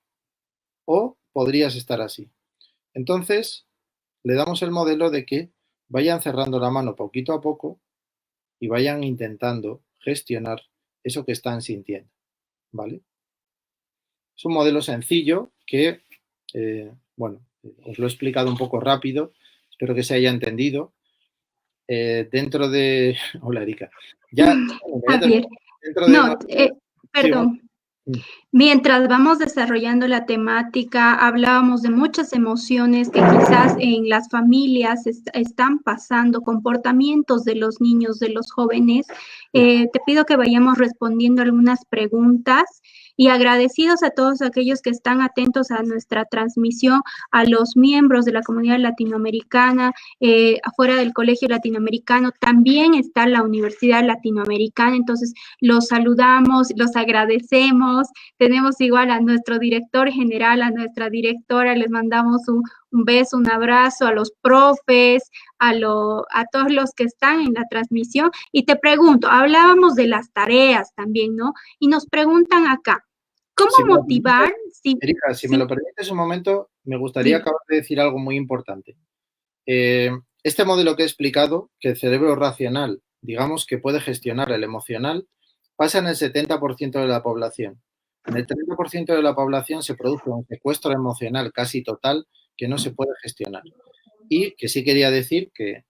¿O podrías estar así? Entonces, le damos el modelo de que vayan cerrando la mano poquito a poco y vayan intentando gestionar eso que están sintiendo, ¿vale? Es un modelo sencillo que, bueno, os lo he explicado un poco rápido, espero que se haya entendido. Dentro de... Hola, Erika. Ya, Javier, dentro de no, unos... Sí, bueno. perdón. Mientras vamos desarrollando la temática, hablábamos de muchas emociones que quizás en las familias están pasando, comportamientos de los niños, de los jóvenes. Te pido que vayamos respondiendo algunas preguntas y agradecidos a todos aquellos que están atentos a nuestra transmisión, a los miembros de la comunidad latinoamericana, afuera del Colegio Latinoamericano. También está la Universidad Latinoamericana, entonces los saludamos, los agradecemos. Tenemos igual a nuestro director general, a nuestra directora, les mandamos un beso, un abrazo, a los profes, a todos los que están en la transmisión. Y te pregunto, hablábamos de las tareas también, ¿no? Y nos preguntan acá, ¿cómo motivar? Erika, si me lo permites un momento, me gustaría acabar de decir algo muy importante. Este modelo que he explicado, que el cerebro racional, digamos que puede gestionar el emocional, pasa en el 70% de la población. En el 30% de la población se produce un secuestro emocional casi total que no se puede gestionar. Y que sí quería decir que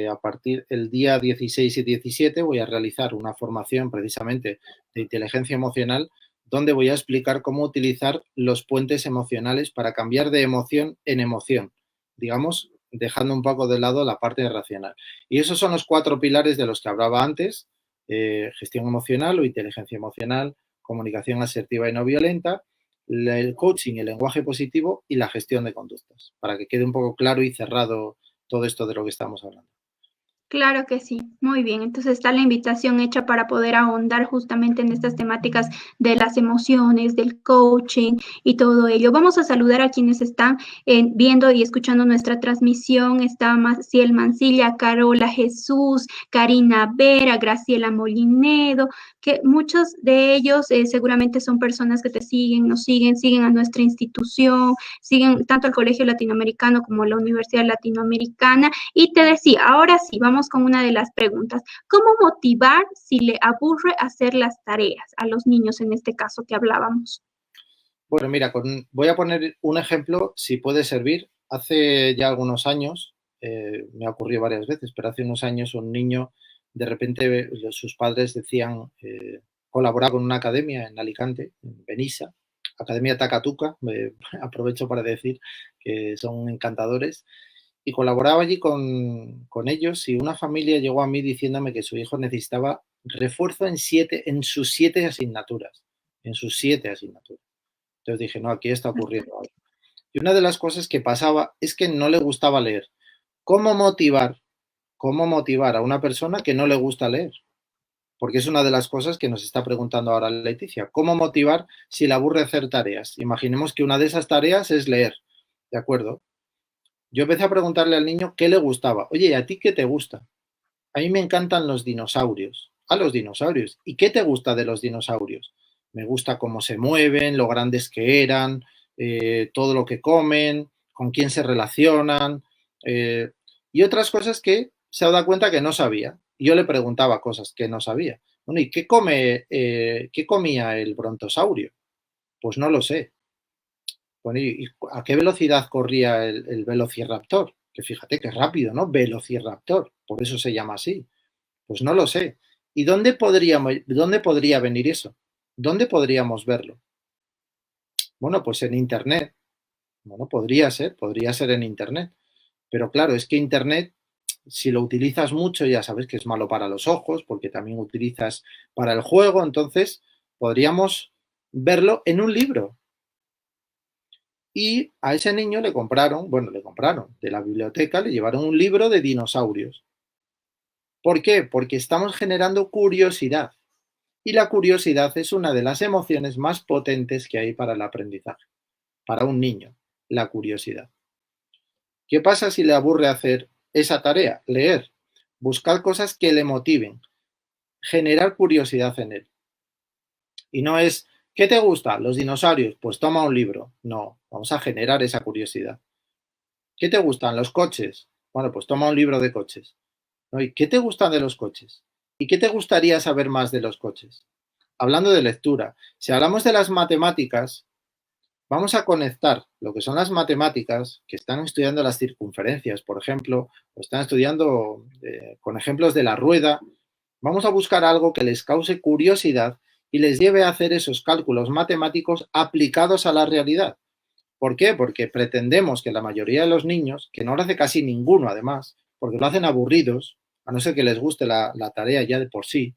a partir del día 16 y 17 voy a realizar una formación precisamente de inteligencia emocional donde voy a explicar cómo utilizar los puentes emocionales para cambiar de emoción en emoción, digamos, dejando un poco de lado la parte racional. Y esos son los 4 pilares de los que hablaba antes, gestión emocional o inteligencia emocional, comunicación asertiva y no violenta, el coaching, el lenguaje positivo y la gestión de conductas, para que quede un poco claro y cerrado todo esto de lo que estamos hablando. Claro que sí, muy bien. Entonces está la invitación hecha para poder ahondar justamente en estas temáticas de las emociones, del coaching y todo ello. Vamos a saludar a quienes están viendo y escuchando nuestra transmisión. Está Maciel Mancilla, Carola Jesús, Karina Vera, Graciela Molinedo, que muchos de ellos seguramente son personas que te siguen, nos siguen, siguen a nuestra institución, siguen tanto el Colegio Latinoamericano como la Universidad Latinoamericana. Y te decía, ahora sí, vamos con una de las preguntas. ¿Cómo motivar si le aburre hacer las tareas a los niños en este caso que hablábamos? Bueno, mira, voy a poner un ejemplo, si puede servir. Hace ya algunos años, me ha ocurrido varias veces, pero hace unos años un niño, de repente sus padres decían, colaborar con una academia en Alicante, en Benissa, Academia Takatuka, aprovecho para decir que son encantadores, y colaboraba allí con ellos, y una familia llegó a mí diciéndome que su hijo necesitaba refuerzo en sus 7 asignaturas, en sus 7 asignaturas. Entonces dije, no, aquí está ocurriendo algo. Y una de las cosas que pasaba es que no le gustaba leer. ¿Cómo motivar? ¿Cómo motivar a una persona que no le gusta leer? Porque es una de las cosas que nos está preguntando ahora Leticia. ¿Cómo motivar si le aburre hacer tareas? Imaginemos que una de esas tareas es leer. ¿De acuerdo? Yo empecé a preguntarle al niño qué le gustaba. Oye, ¿a ti qué te gusta? A mí me encantan los dinosaurios. A los dinosaurios. ¿Y qué te gusta de los dinosaurios? Me gusta cómo se mueven, lo grandes que eran, todo lo que comen, con quién se relacionan y otras cosas que se ha dado cuenta que no sabía. Yo le preguntaba cosas que no sabía. Bueno, ¿y qué comía el brontosaurio? Pues no lo sé. Bueno, ¿y a qué velocidad corría el velociraptor? Que fíjate que rápido, ¿no? Velociraptor, por eso se llama así. Pues no lo sé. ¿Y dónde podría venir eso? ¿Dónde podríamos verlo? Bueno, pues en Internet. Bueno, podría ser en Internet. Pero claro, es que Internet, si lo utilizas mucho, ya sabes que es malo para los ojos, porque también utilizas para el juego, entonces podríamos verlo en un libro. Y a ese niño le compraron de la biblioteca, le llevaron un libro de dinosaurios. ¿Por qué? Porque estamos generando curiosidad. Y la curiosidad es una de las emociones más potentes que hay para el aprendizaje, para un niño, la curiosidad. ¿Qué pasa si le aburre hacer esa tarea? Leer, buscar cosas que le motiven, generar curiosidad en él. Y no es, ¿qué te gusta? Los dinosaurios, pues toma un libro. No, vamos a generar esa curiosidad. ¿Qué te gustan? Los coches. Bueno, pues toma un libro de coches. ¿No? ¿Y qué te gustan de los coches? ¿Y qué te gustaría saber más de los coches? Hablando de lectura, si hablamos de las matemáticas, vamos a conectar lo que son las matemáticas, que están estudiando las circunferencias, por ejemplo, o están estudiando con ejemplos de la rueda. Vamos a buscar algo que les cause curiosidad y les lleve a hacer esos cálculos matemáticos aplicados a la realidad. ¿Por qué? Porque pretendemos que la mayoría de los niños, que no lo hace casi ninguno además, porque lo hacen aburridos, a no ser que les guste la tarea ya de por sí,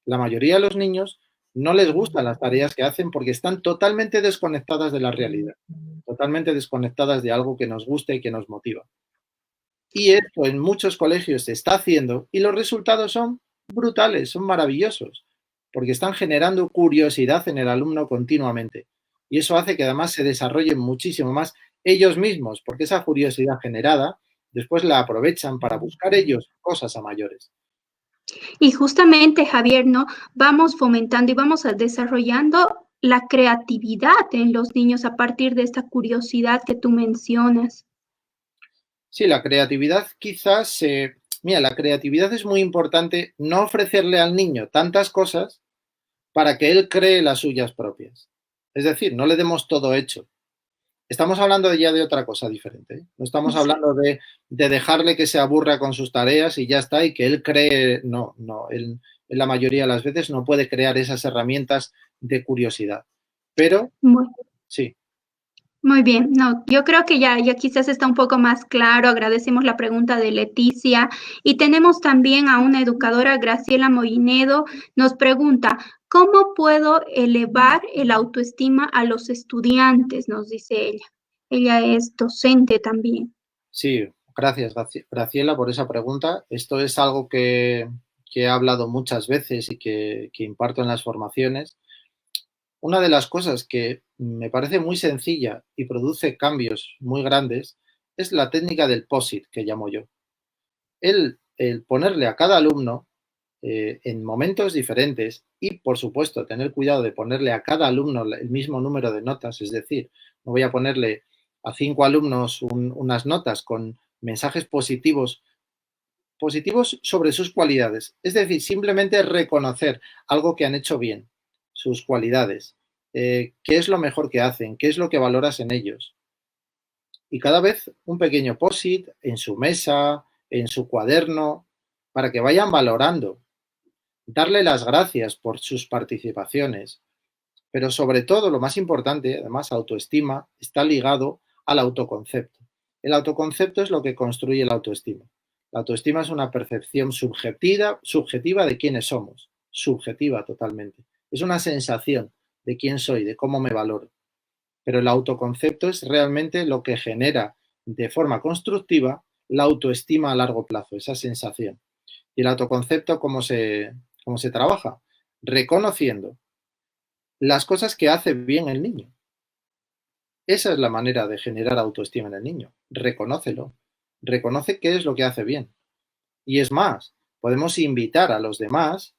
la mayoría de los niños no les gustan las tareas que hacen porque están totalmente desconectadas de la realidad, totalmente desconectadas de algo que nos guste y que nos motiva. Y esto en muchos colegios se está haciendo y los resultados son brutales, son maravillosos, porque están generando curiosidad en el alumno continuamente. Y eso hace que además se desarrollen muchísimo más ellos mismos, porque esa curiosidad generada después la aprovechan para buscar ellos cosas a mayores. Y justamente, Javier, ¿no? Vamos fomentando y vamos desarrollando la creatividad en los niños a partir de esta curiosidad que tú mencionas. Sí, la creatividad quizás, mira, la creatividad es muy importante no ofrecerle al niño tantas cosas para que él cree las suyas propias. Es decir, no le demos todo hecho. Estamos hablando ya de otra cosa diferente. ¿Eh? No estamos hablando de dejarle que se aburra con sus tareas y ya está, y que él cree. No, no, él en la mayoría de las veces no puede crear esas herramientas de curiosidad. Pero, Muy, sí. muy bien, no, yo creo que ya quizás está un poco más claro. Agradecemos la pregunta de Leticia y tenemos también a una educadora, Graciela Moinedo, nos pregunta, ¿Cómo puedo elevar el autoestima a los estudiantes? Nos dice ella. Ella es docente también. Sí, gracias, Graciela, por esa pregunta. Esto es algo que he hablado muchas veces y que imparto en las formaciones. Una de las cosas que me parece muy sencilla y produce cambios muy grandes es la técnica del POSIT, que llamo yo. El ponerle a cada alumno en momentos diferentes y, por supuesto, tener cuidado de ponerle a cada alumno el mismo número de notas, es decir, no voy a ponerle a 5 alumnos unas notas con mensajes positivos sobre sus cualidades. Es decir, simplemente reconocer algo que han hecho bien, sus cualidades, qué es lo mejor que hacen, qué es lo que valoras en ellos. Y cada vez un pequeño post-it en su mesa, en su cuaderno, para que vayan valorando. Darle las gracias por sus participaciones. Pero sobre todo, lo más importante, además, autoestima, está ligado al autoconcepto. El autoconcepto es lo que construye la autoestima. La autoestima es una percepción subjetiva de quiénes somos, subjetiva totalmente. Es una sensación de quién soy, de cómo me valoro. Pero el autoconcepto es realmente lo que genera de forma constructiva la autoestima a largo plazo, esa sensación. Y el autoconcepto, ¿cómo se trabaja? Reconociendo las cosas que hace bien el niño. Esa es la manera de generar autoestima en el niño. Reconócelo. Reconoce qué es lo que hace bien. Y es más, podemos invitar a los demás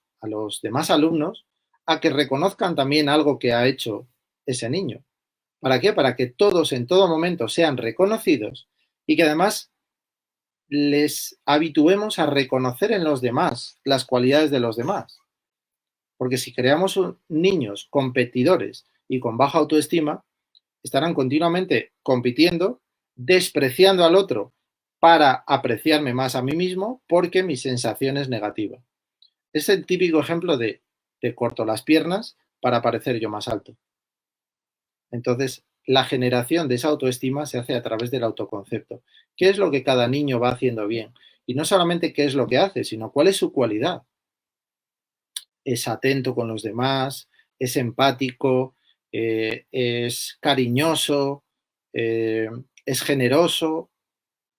alumnos, a que reconozcan también algo que ha hecho ese niño. ¿Para qué? Para que todos en todo momento sean reconocidos y que además les habituemos a reconocer en los demás las cualidades de los demás. Porque si creamos niños competidores y con baja autoestima, estarán continuamente compitiendo, despreciando al otro para apreciarme más a mí mismo porque mi sensación es negativa. Es el típico ejemplo de te corto las piernas para parecer yo más alto. Entonces, la generación de esa autoestima se hace a través del autoconcepto. ¿Qué es lo que cada niño va haciendo bien? Y no solamente qué es lo que hace, sino cuál es su cualidad. Es atento con los demás, es empático, es cariñoso, es generoso.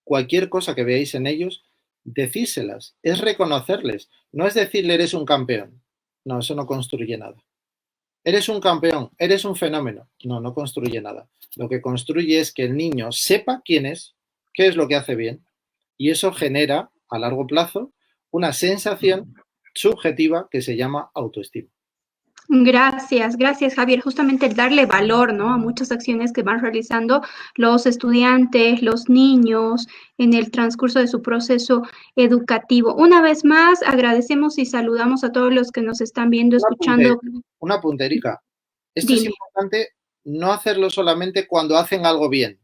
Cualquier cosa que veáis en ellos, decírselas, es reconocerles. No es decirle eres un campeón. No, eso no construye nada. Eres un campeón, eres un fenómeno. No, no construye nada. Lo que construye es que el niño sepa quién es, qué es lo que hace bien, y eso genera a largo plazo una sensación subjetiva que se llama autoestima. Gracias, gracias Javier. Justamente el darle valor, ¿no? A muchas acciones que van realizando los estudiantes, los niños en el transcurso de su proceso educativo. Una vez más, agradecemos y saludamos a todos los que nos están viendo, escuchando. Una punterica. Esto es Dime. importante no hacerlo solamente cuando hacen algo bien,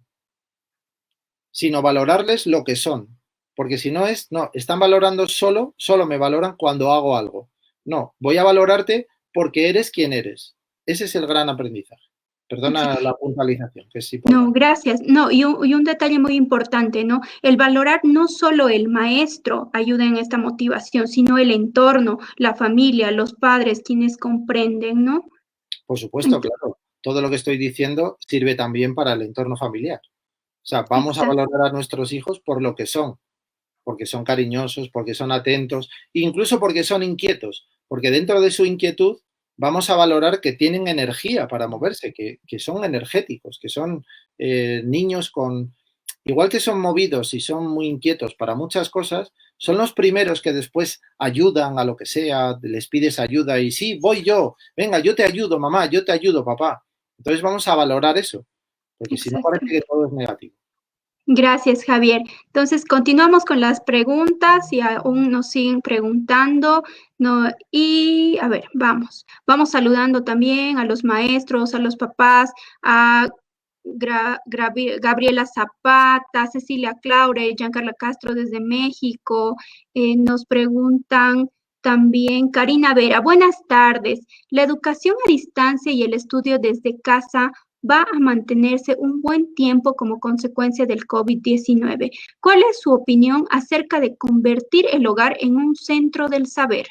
sino valorarles lo que son. Porque si no están valorando solo me valoran cuando hago algo. No, voy a valorarte porque eres quien eres. Ese es el gran aprendizaje. Perdona la puntualización, que es importante. No, gracias. No, y un detalle muy importante, ¿no? El valorar no solo el maestro ayuda en esta motivación, sino el entorno, la familia, los padres, quienes comprenden, ¿no? Por supuesto, claro. Todo lo que estoy diciendo sirve también para el entorno familiar. O sea, vamos a valorar a nuestros hijos por lo que son, porque son cariñosos, porque son atentos, incluso porque son inquietos, porque dentro de su inquietud vamos a valorar que tienen energía para moverse, que son energéticos, que son niños con... Igual que son movidos y son muy inquietos para muchas cosas, son los primeros que después ayudan a lo que sea, les pides ayuda y sí, voy yo, venga, yo te ayudo, mamá, yo te ayudo, papá. Entonces vamos a valorar eso, porque si no parece que todo es negativo. Gracias, Javier. Entonces, continuamos con las preguntas y aún nos siguen preguntando. No, y a ver, vamos saludando también a los maestros, a los papás, a Gabriela Zapata, Cecilia Claure, Giancarla Castro desde México. Nos preguntan también Karina Vera, buenas tardes. La educación a distancia y el estudio desde casa va a mantenerse un buen tiempo como consecuencia del COVID-19. ¿Cuál es su opinión acerca de convertir el hogar en un centro del saber?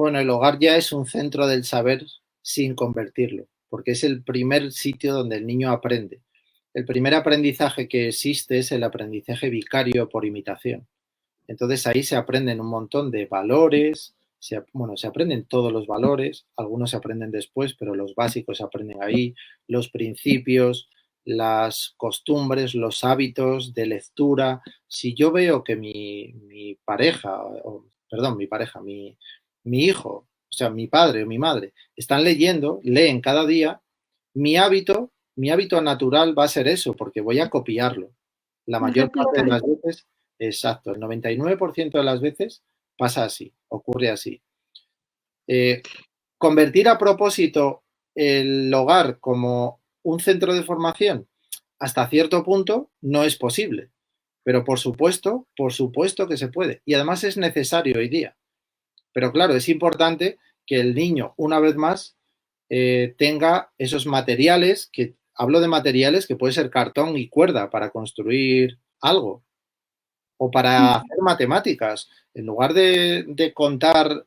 Bueno, el hogar ya es un centro del saber sin convertirlo, porque es el primer sitio donde el niño aprende. El primer aprendizaje que existe es el aprendizaje vicario por imitación. Entonces ahí se aprenden un montón de valores, se aprenden todos los valores, algunos se aprenden después, pero los básicos se aprenden ahí, los principios, las costumbres, los hábitos de lectura. Si yo veo que mi pareja, perdón, mi hijo, o sea, mi padre o mi madre, están leyendo, leen cada día, mi hábito natural va a ser eso, porque voy a copiarlo. La mayor parte de Replicar. las veces, exacto, el 99% de las veces pasa así, ocurre así. Eh, Convertir a propósito el hogar como un centro de formación hasta cierto punto no es posible, pero por supuesto que se puede y además es necesario hoy día. Pero claro, es importante que el niño, una vez más, tenga esos materiales, que hablo de materiales que puede ser cartón y cuerda para construir algo o para hacer matemáticas. En lugar de contar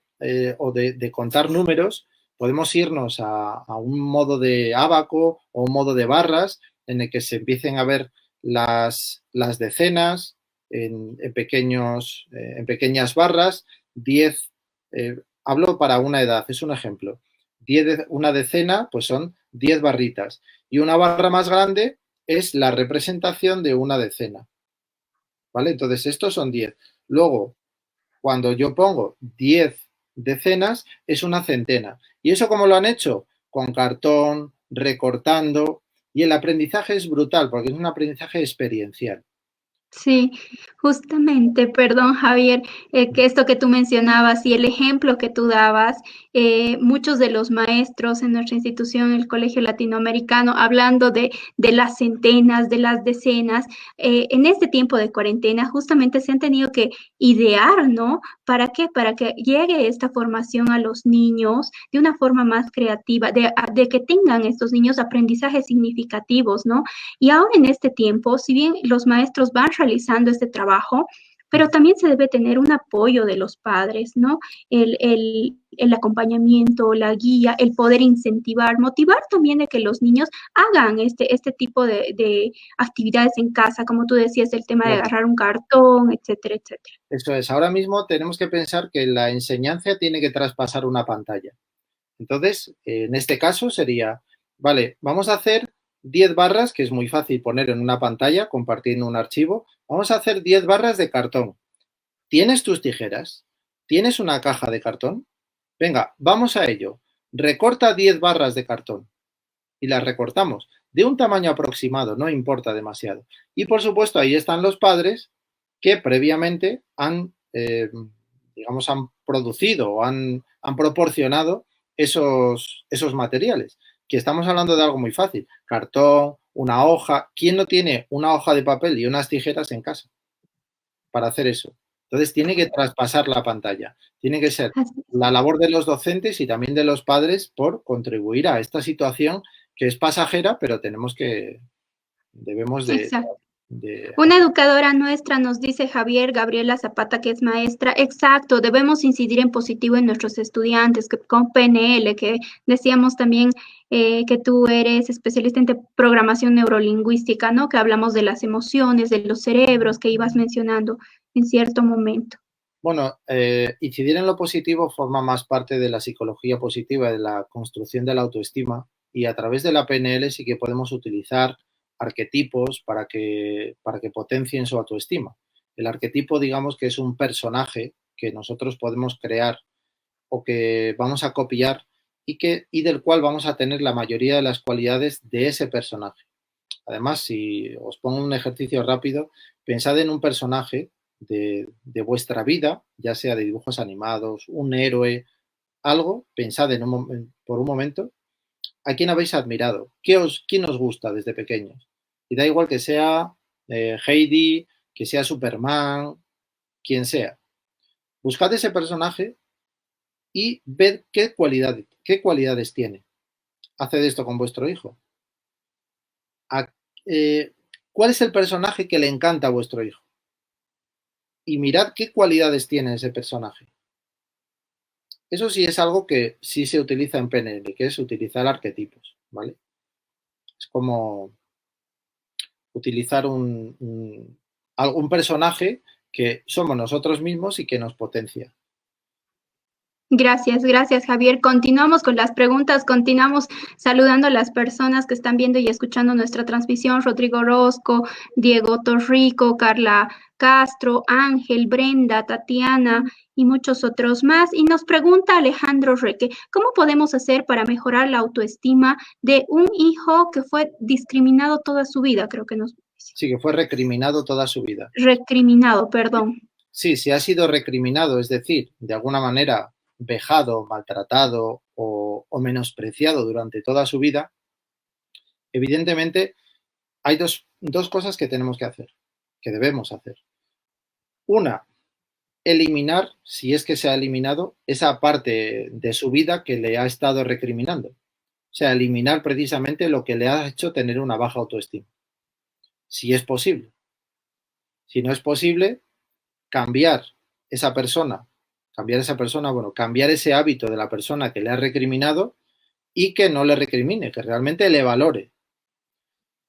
o de contar números, podemos irnos a un modo de ábaco o un modo de barras en el que se empiecen a ver las decenas en pequeñas barras, 10, hablo para una edad, es un ejemplo. Una decena, pues son 10 barritas. Y una barra más grande es la representación de una decena. ¿Vale? Entonces, estos son 10. Luego, cuando yo pongo 10 decenas, es una centena. ¿Y eso cómo lo han hecho? Con cartón, recortando. Y el aprendizaje es brutal, porque es un aprendizaje experiencial. Sí, justamente, perdón, Javier, que esto que tú mencionabas y el ejemplo que tú dabas, muchos de los maestros en nuestra institución, el Colegio Latinoamericano, hablando de las centenas, de las decenas, en este tiempo de cuarentena, justamente se han tenido que idear, ¿no? ¿Para qué? Para que llegue esta formación a los niños de una forma más creativa, de que tengan estos niños aprendizajes significativos, ¿no? Y ahora en este tiempo, si bien los maestros van realizando este trabajo, pero también se debe tener un apoyo de los padres, ¿no? El acompañamiento, la guía, el poder incentivar, motivar también de que los niños hagan este tipo de actividades en casa, como tú decías, el tema de agarrar un cartón, etcétera, etcétera. Eso es. Ahora mismo tenemos que pensar que la enseñanza tiene que traspasar una pantalla. Entonces, en este caso sería, vale, vamos a hacer 10 barras, que es muy fácil poner en una pantalla compartiendo un archivo. Vamos a hacer 10 barras de cartón. ¿Tienes tus tijeras? ¿Tienes una caja de cartón? Venga, vamos a ello. Recorta 10 barras de cartón y las recortamos de un tamaño aproximado, no importa demasiado. Y por supuesto, ahí están los padres que previamente digamos, han producido o han proporcionado esos materiales. Que estamos hablando de algo muy fácil. Cartón, una hoja. ¿Quién no tiene una hoja de papel y unas tijeras en casa para hacer eso? Entonces tiene que traspasar la pantalla. Tiene que ser Así la labor de los docentes y también de los padres por contribuir a esta situación que es pasajera, pero debemos es, exacto. de Una educadora nuestra nos dice Javier Gabriela Zapata, que es maestra, exacto, debemos incidir en positivo en nuestros estudiantes, que con PNL, que decíamos también que tú eres especialista en programación neurolingüística, ¿no? Que hablamos de las emociones, de los cerebros que ibas mencionando en cierto momento. Bueno, incidir en lo positivo forma más parte de la psicología positiva, de la construcción de la autoestima y a través de la PNL sí que podemos utilizar arquetipos para que potencien su autoestima. El arquetipo, digamos que es un personaje que nosotros podemos crear o que vamos a copiar y del cual vamos a tener la mayoría de las cualidades de ese personaje. Además, si os pongo un ejercicio rápido, pensad en un personaje de vuestra vida, ya sea de dibujos animados, un héroe, algo, pensad por un momento a quién habéis admirado, quién os gusta desde pequeños. Y da igual que sea Heidi, que sea Superman, quien sea. Buscad ese personaje y ved qué cualidades tiene. Haced esto con vuestro hijo. A- eh, ¿Cuál es el personaje que le encanta a vuestro hijo? Y mirad qué cualidades tiene ese personaje. Eso sí es algo que sí se utiliza en PNL, que es utilizar arquetipos, ¿vale? Es como utilizar algún personaje que somos nosotros mismos y que nos potencia. Gracias, gracias, Javier. Continuamos con las preguntas, continuamos saludando a las personas que están viendo y escuchando nuestra transmisión. Rodrigo Orozco, Diego Torrico, Carla Castro, Ángel, Brenda, Tatiana y muchos otros más. Y nos pregunta Alejandro Reque, ¿cómo podemos hacer para mejorar la autoestima de un hijo que fue discriminado toda su vida? Creo que nos dice. Sí, que fue recriminado toda su vida. Recriminado, perdón. Sí, si ha sido recriminado, es decir, de alguna manera vejado, maltratado o menospreciado durante toda su vida, evidentemente hay dos cosas que tenemos que hacer, que debemos hacer. Una, eliminar, si es que se ha eliminado, esa parte de su vida que le ha estado recriminando. O sea, eliminar precisamente lo que le ha hecho tener una baja autoestima. Si es posible. Si no es posible, cambiar esa persona, bueno, cambiar ese hábito de la persona que le ha recriminado y que no le recrimine, que realmente le valore.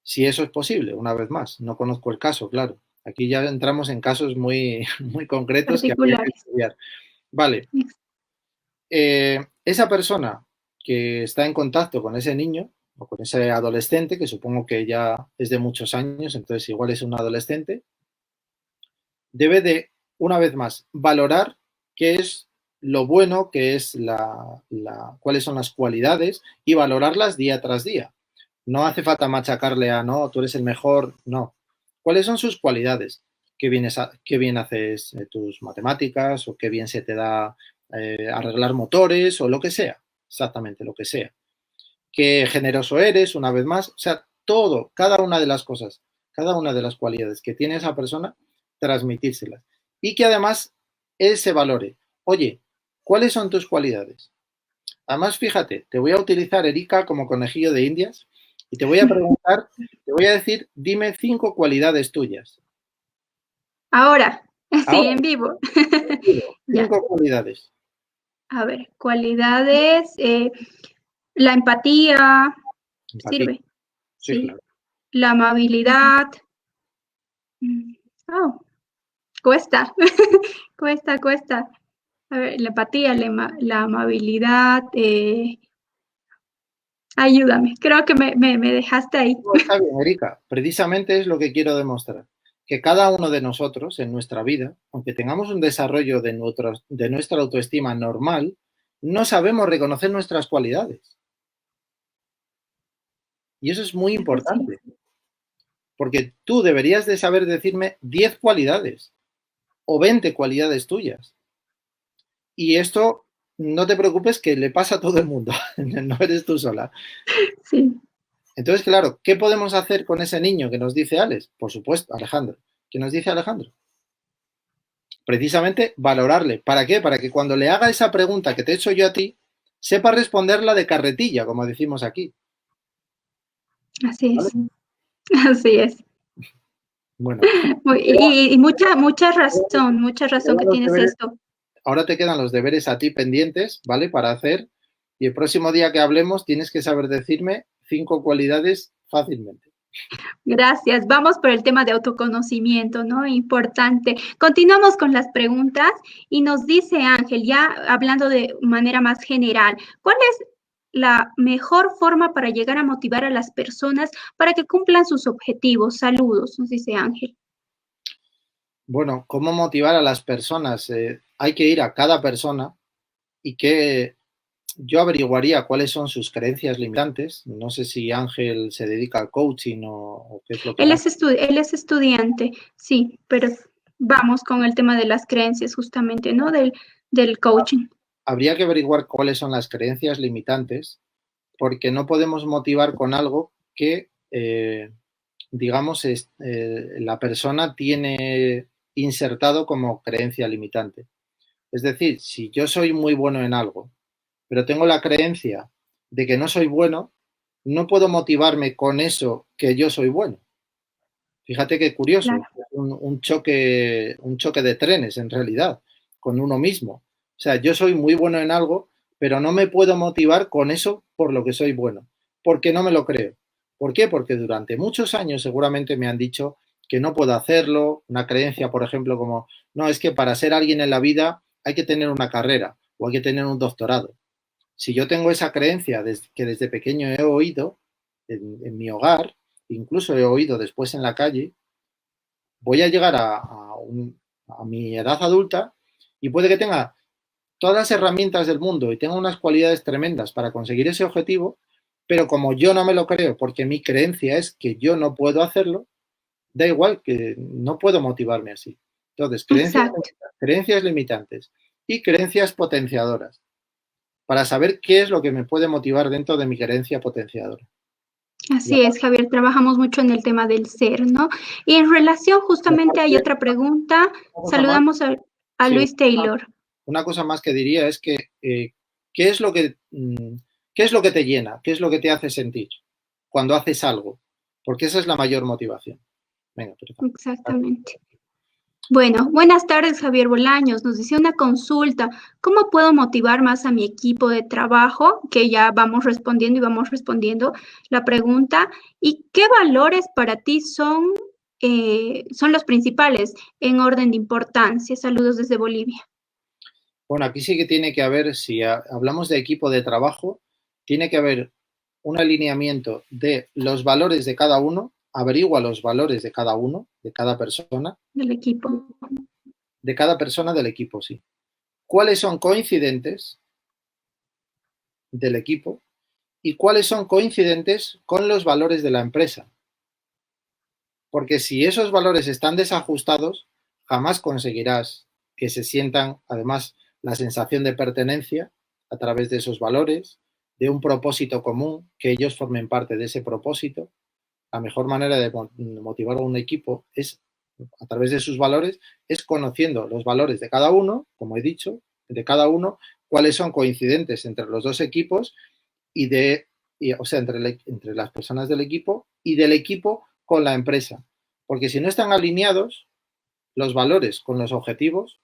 Si eso es posible, una vez más, no conozco el caso, claro. Aquí ya entramos en casos muy, muy concretos que habría que Particulares. estudiar. Vale, esa persona que está en contacto con ese niño o con ese adolescente, que supongo que ya es de muchos años, entonces igual es un adolescente, debe de, una vez más, valorar qué es lo bueno, qué es cuáles son las cualidades y valorarlas día tras día. No hace falta machacarle a, no, tú eres el mejor, no. ¿Cuáles son sus cualidades? Qué bien haces tus matemáticas o qué bien se te da arreglar motores o lo que sea, exactamente lo que sea. Qué generoso eres, una vez más. O sea, todo, cada una de las cosas, cada una de las cualidades que tiene esa persona, transmitírselas. Y que además él se valore. Oye, ¿cuáles son tus cualidades? Además, fíjate, te voy a utilizar Erika como conejillo de Indias y te voy a preguntar, te voy a decir, dime 5 cualidades tuyas. Ahora, sí, Ahora, en vivo. Ya, 5 cualidades. a ver, cualidades, la empatía, Empatía. sirve, Sí, sí, claro. la amabilidad, oh, cuesta, cuesta, cuesta. A ver, la empatía, la amabilidad, ayúdame, creo que me dejaste ahí. No, está bien, Erika. Precisamente es lo que quiero demostrar. Que cada uno de nosotros en nuestra vida, aunque tengamos un desarrollo de nuestra autoestima normal, no sabemos reconocer nuestras cualidades. Y eso es muy Eso sí. importante, porque tú deberías de saber decirme 10 cualidades o 20 cualidades tuyas. Y esto, no te preocupes, que le pasa a todo el mundo, no eres tú sola. Sí. Entonces, claro, ¿qué podemos hacer con ese niño que nos dice Alex? Por supuesto, Alejandro. ¿Qué nos dice Alejandro? Precisamente valorarle. ¿Para qué? Para que cuando le haga esa pregunta que te he hecho yo a ti, sepa responderla de carretilla, como decimos aquí. Así ¿Vale? es, así es. Bueno, Y mucha razón que tienes esto. ahora te quedan los deberes a ti pendientes, ¿vale? Para hacer. Y el próximo día que hablemos tienes que saber decirme 5 cualidades fácilmente. Gracias. Vamos por el tema de autoconocimiento, ¿no? Importante. Continuamos con las preguntas y nos dice Ángel, ya hablando de manera más general, ¿cuál es la mejor forma para llegar a motivar a las personas para que cumplan sus objetivos? Saludos, nos dice Ángel. Bueno, ¿cómo motivar a las personas? Hay que ir a cada persona y que yo averiguaría cuáles son sus creencias limitantes. No sé si Ángel se dedica al coaching o qué es lo que hace. Él es estudiante, sí, pero vamos con el tema de las creencias justamente, ¿no? Del coaching. Habría que averiguar cuáles son las creencias limitantes, porque no podemos motivar con algo que, digamos, la persona tiene insertado como creencia limitante. Es decir, si yo soy muy bueno en algo, pero tengo la creencia de que no soy bueno, no puedo motivarme con eso que yo soy bueno. Fíjate qué curioso, Claro. un choque de trenes en realidad con uno mismo. O sea, yo soy muy bueno en algo, pero no me puedo motivar con eso por lo que soy bueno, porque no me lo creo. ¿Por qué? Porque durante muchos años seguramente me han dicho que no puedo hacerlo, una creencia, por ejemplo, como, no, es que para ser alguien en la vida hay que tener una carrera o hay que tener un doctorado. Si yo tengo esa creencia que desde pequeño he oído en mi hogar, incluso he oído después en la calle, voy a llegar a mi edad adulta y puede que tenga todas las herramientas del mundo y tenga unas cualidades tremendas para conseguir ese objetivo, pero como yo no me lo creo, porque mi creencia es que yo no puedo hacerlo, da igual que no puedo motivarme así. Entonces, Exacto. creencias limitantes y creencias potenciadoras, para saber qué es lo que me puede motivar dentro de mi creencia potenciadora. Y Así es, Javier, trabajamos mucho en el tema del ser, ¿no? Y en relación, justamente hay aparte, otra pregunta. una cosa más, Saludamos a sí, Luis Taylor. una cosa más que diría es que ¿qué es lo que qué es lo que te llena? ¿Qué es lo que te hace sentir cuando haces algo? Porque esa es la mayor motivación. Venga, perfecto. Exactamente. Bueno, buenas tardes, Javier Bolaños. Nos dice una consulta. ¿Cómo puedo motivar más a mi equipo de trabajo? Que ya vamos respondiendo y vamos respondiendo la pregunta. ¿Y qué valores para ti son los principales en orden de importancia? Saludos desde Bolivia. Bueno, aquí sí que tiene que haber, si hablamos de equipo de trabajo, tiene que haber un alineamiento de los valores de cada uno, averigua los valores de cada uno, Del equipo. de cada persona del equipo, sí. ¿Cuáles son coincidentes del equipo y cuáles son coincidentes con los valores de la empresa? Porque si esos valores están desajustados, jamás conseguirás que se sientan, además, la sensación de pertenencia a través de esos valores, de un propósito común, que ellos formen parte de ese propósito. La mejor manera de motivar a un equipo es, a través de sus valores, es conociendo los valores de cada uno, como he dicho, de cada uno, cuáles son coincidentes entre los dos equipos o sea, entre las personas del equipo y del equipo con la empresa. Porque si no están alineados los valores con los objetivos,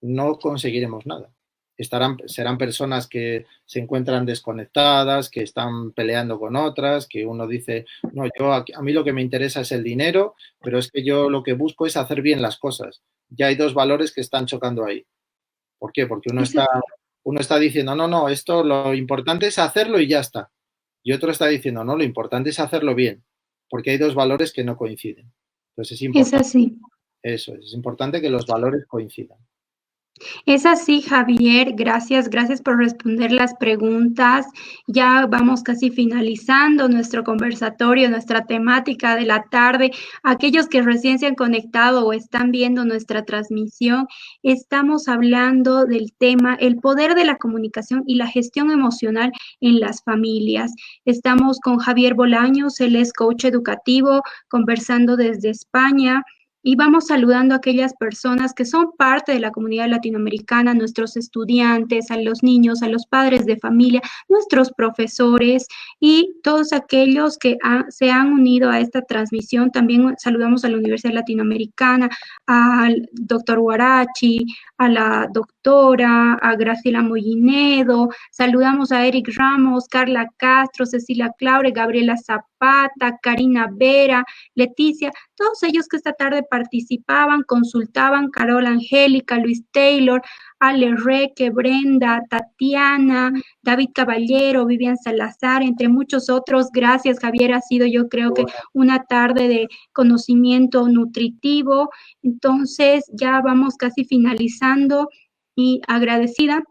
no conseguiremos nada. Serán personas que se encuentran desconectadas, que están peleando con otras, que uno dice, no, a mí lo que me interesa es el dinero, pero es que yo lo que busco es hacer bien las cosas. Ya hay dos valores que están chocando ahí. ¿Por qué? Porque Eso es uno está diciendo, no, no, esto lo importante es hacerlo y ya está. Y otro está diciendo, no, lo importante es hacerlo bien, porque hay dos valores que no coinciden. Entonces es así. es importante que los valores coincidan. Es así, Javier. Gracias, gracias por responder las preguntas. Ya vamos casi finalizando nuestro conversatorio, nuestra temática de la tarde. Aquellos que recién se han conectado o están viendo nuestra transmisión, estamos hablando del tema el poder de la comunicación y la gestión emocional en las familias. Estamos con Javier Bolaños, él es coach educativo, conversando desde España. Y vamos saludando a aquellas personas que son parte de la comunidad latinoamericana, nuestros estudiantes, a los niños, a los padres de familia, nuestros profesores y todos aquellos que se han unido a esta transmisión. También saludamos a la Universidad Latinoamericana, al doctor Guarachi, a la doctora, a Graciela Mollinedo, saludamos a Eric Ramos, Carla Castro, Cecilia Claure, Gabriela Zapata, Karina Vera, Leticia, todos ellos que esta tarde participaban, consultaban, Carol Angélica, Luis Taylor, Ale Reque, Brenda, Tatiana, David Caballero, Vivian Salazar, entre muchos otros. Gracias, Javier. Ha sido, yo creo que una tarde de conocimiento nutritivo. Entonces, ya vamos casi finalizando y agradecida.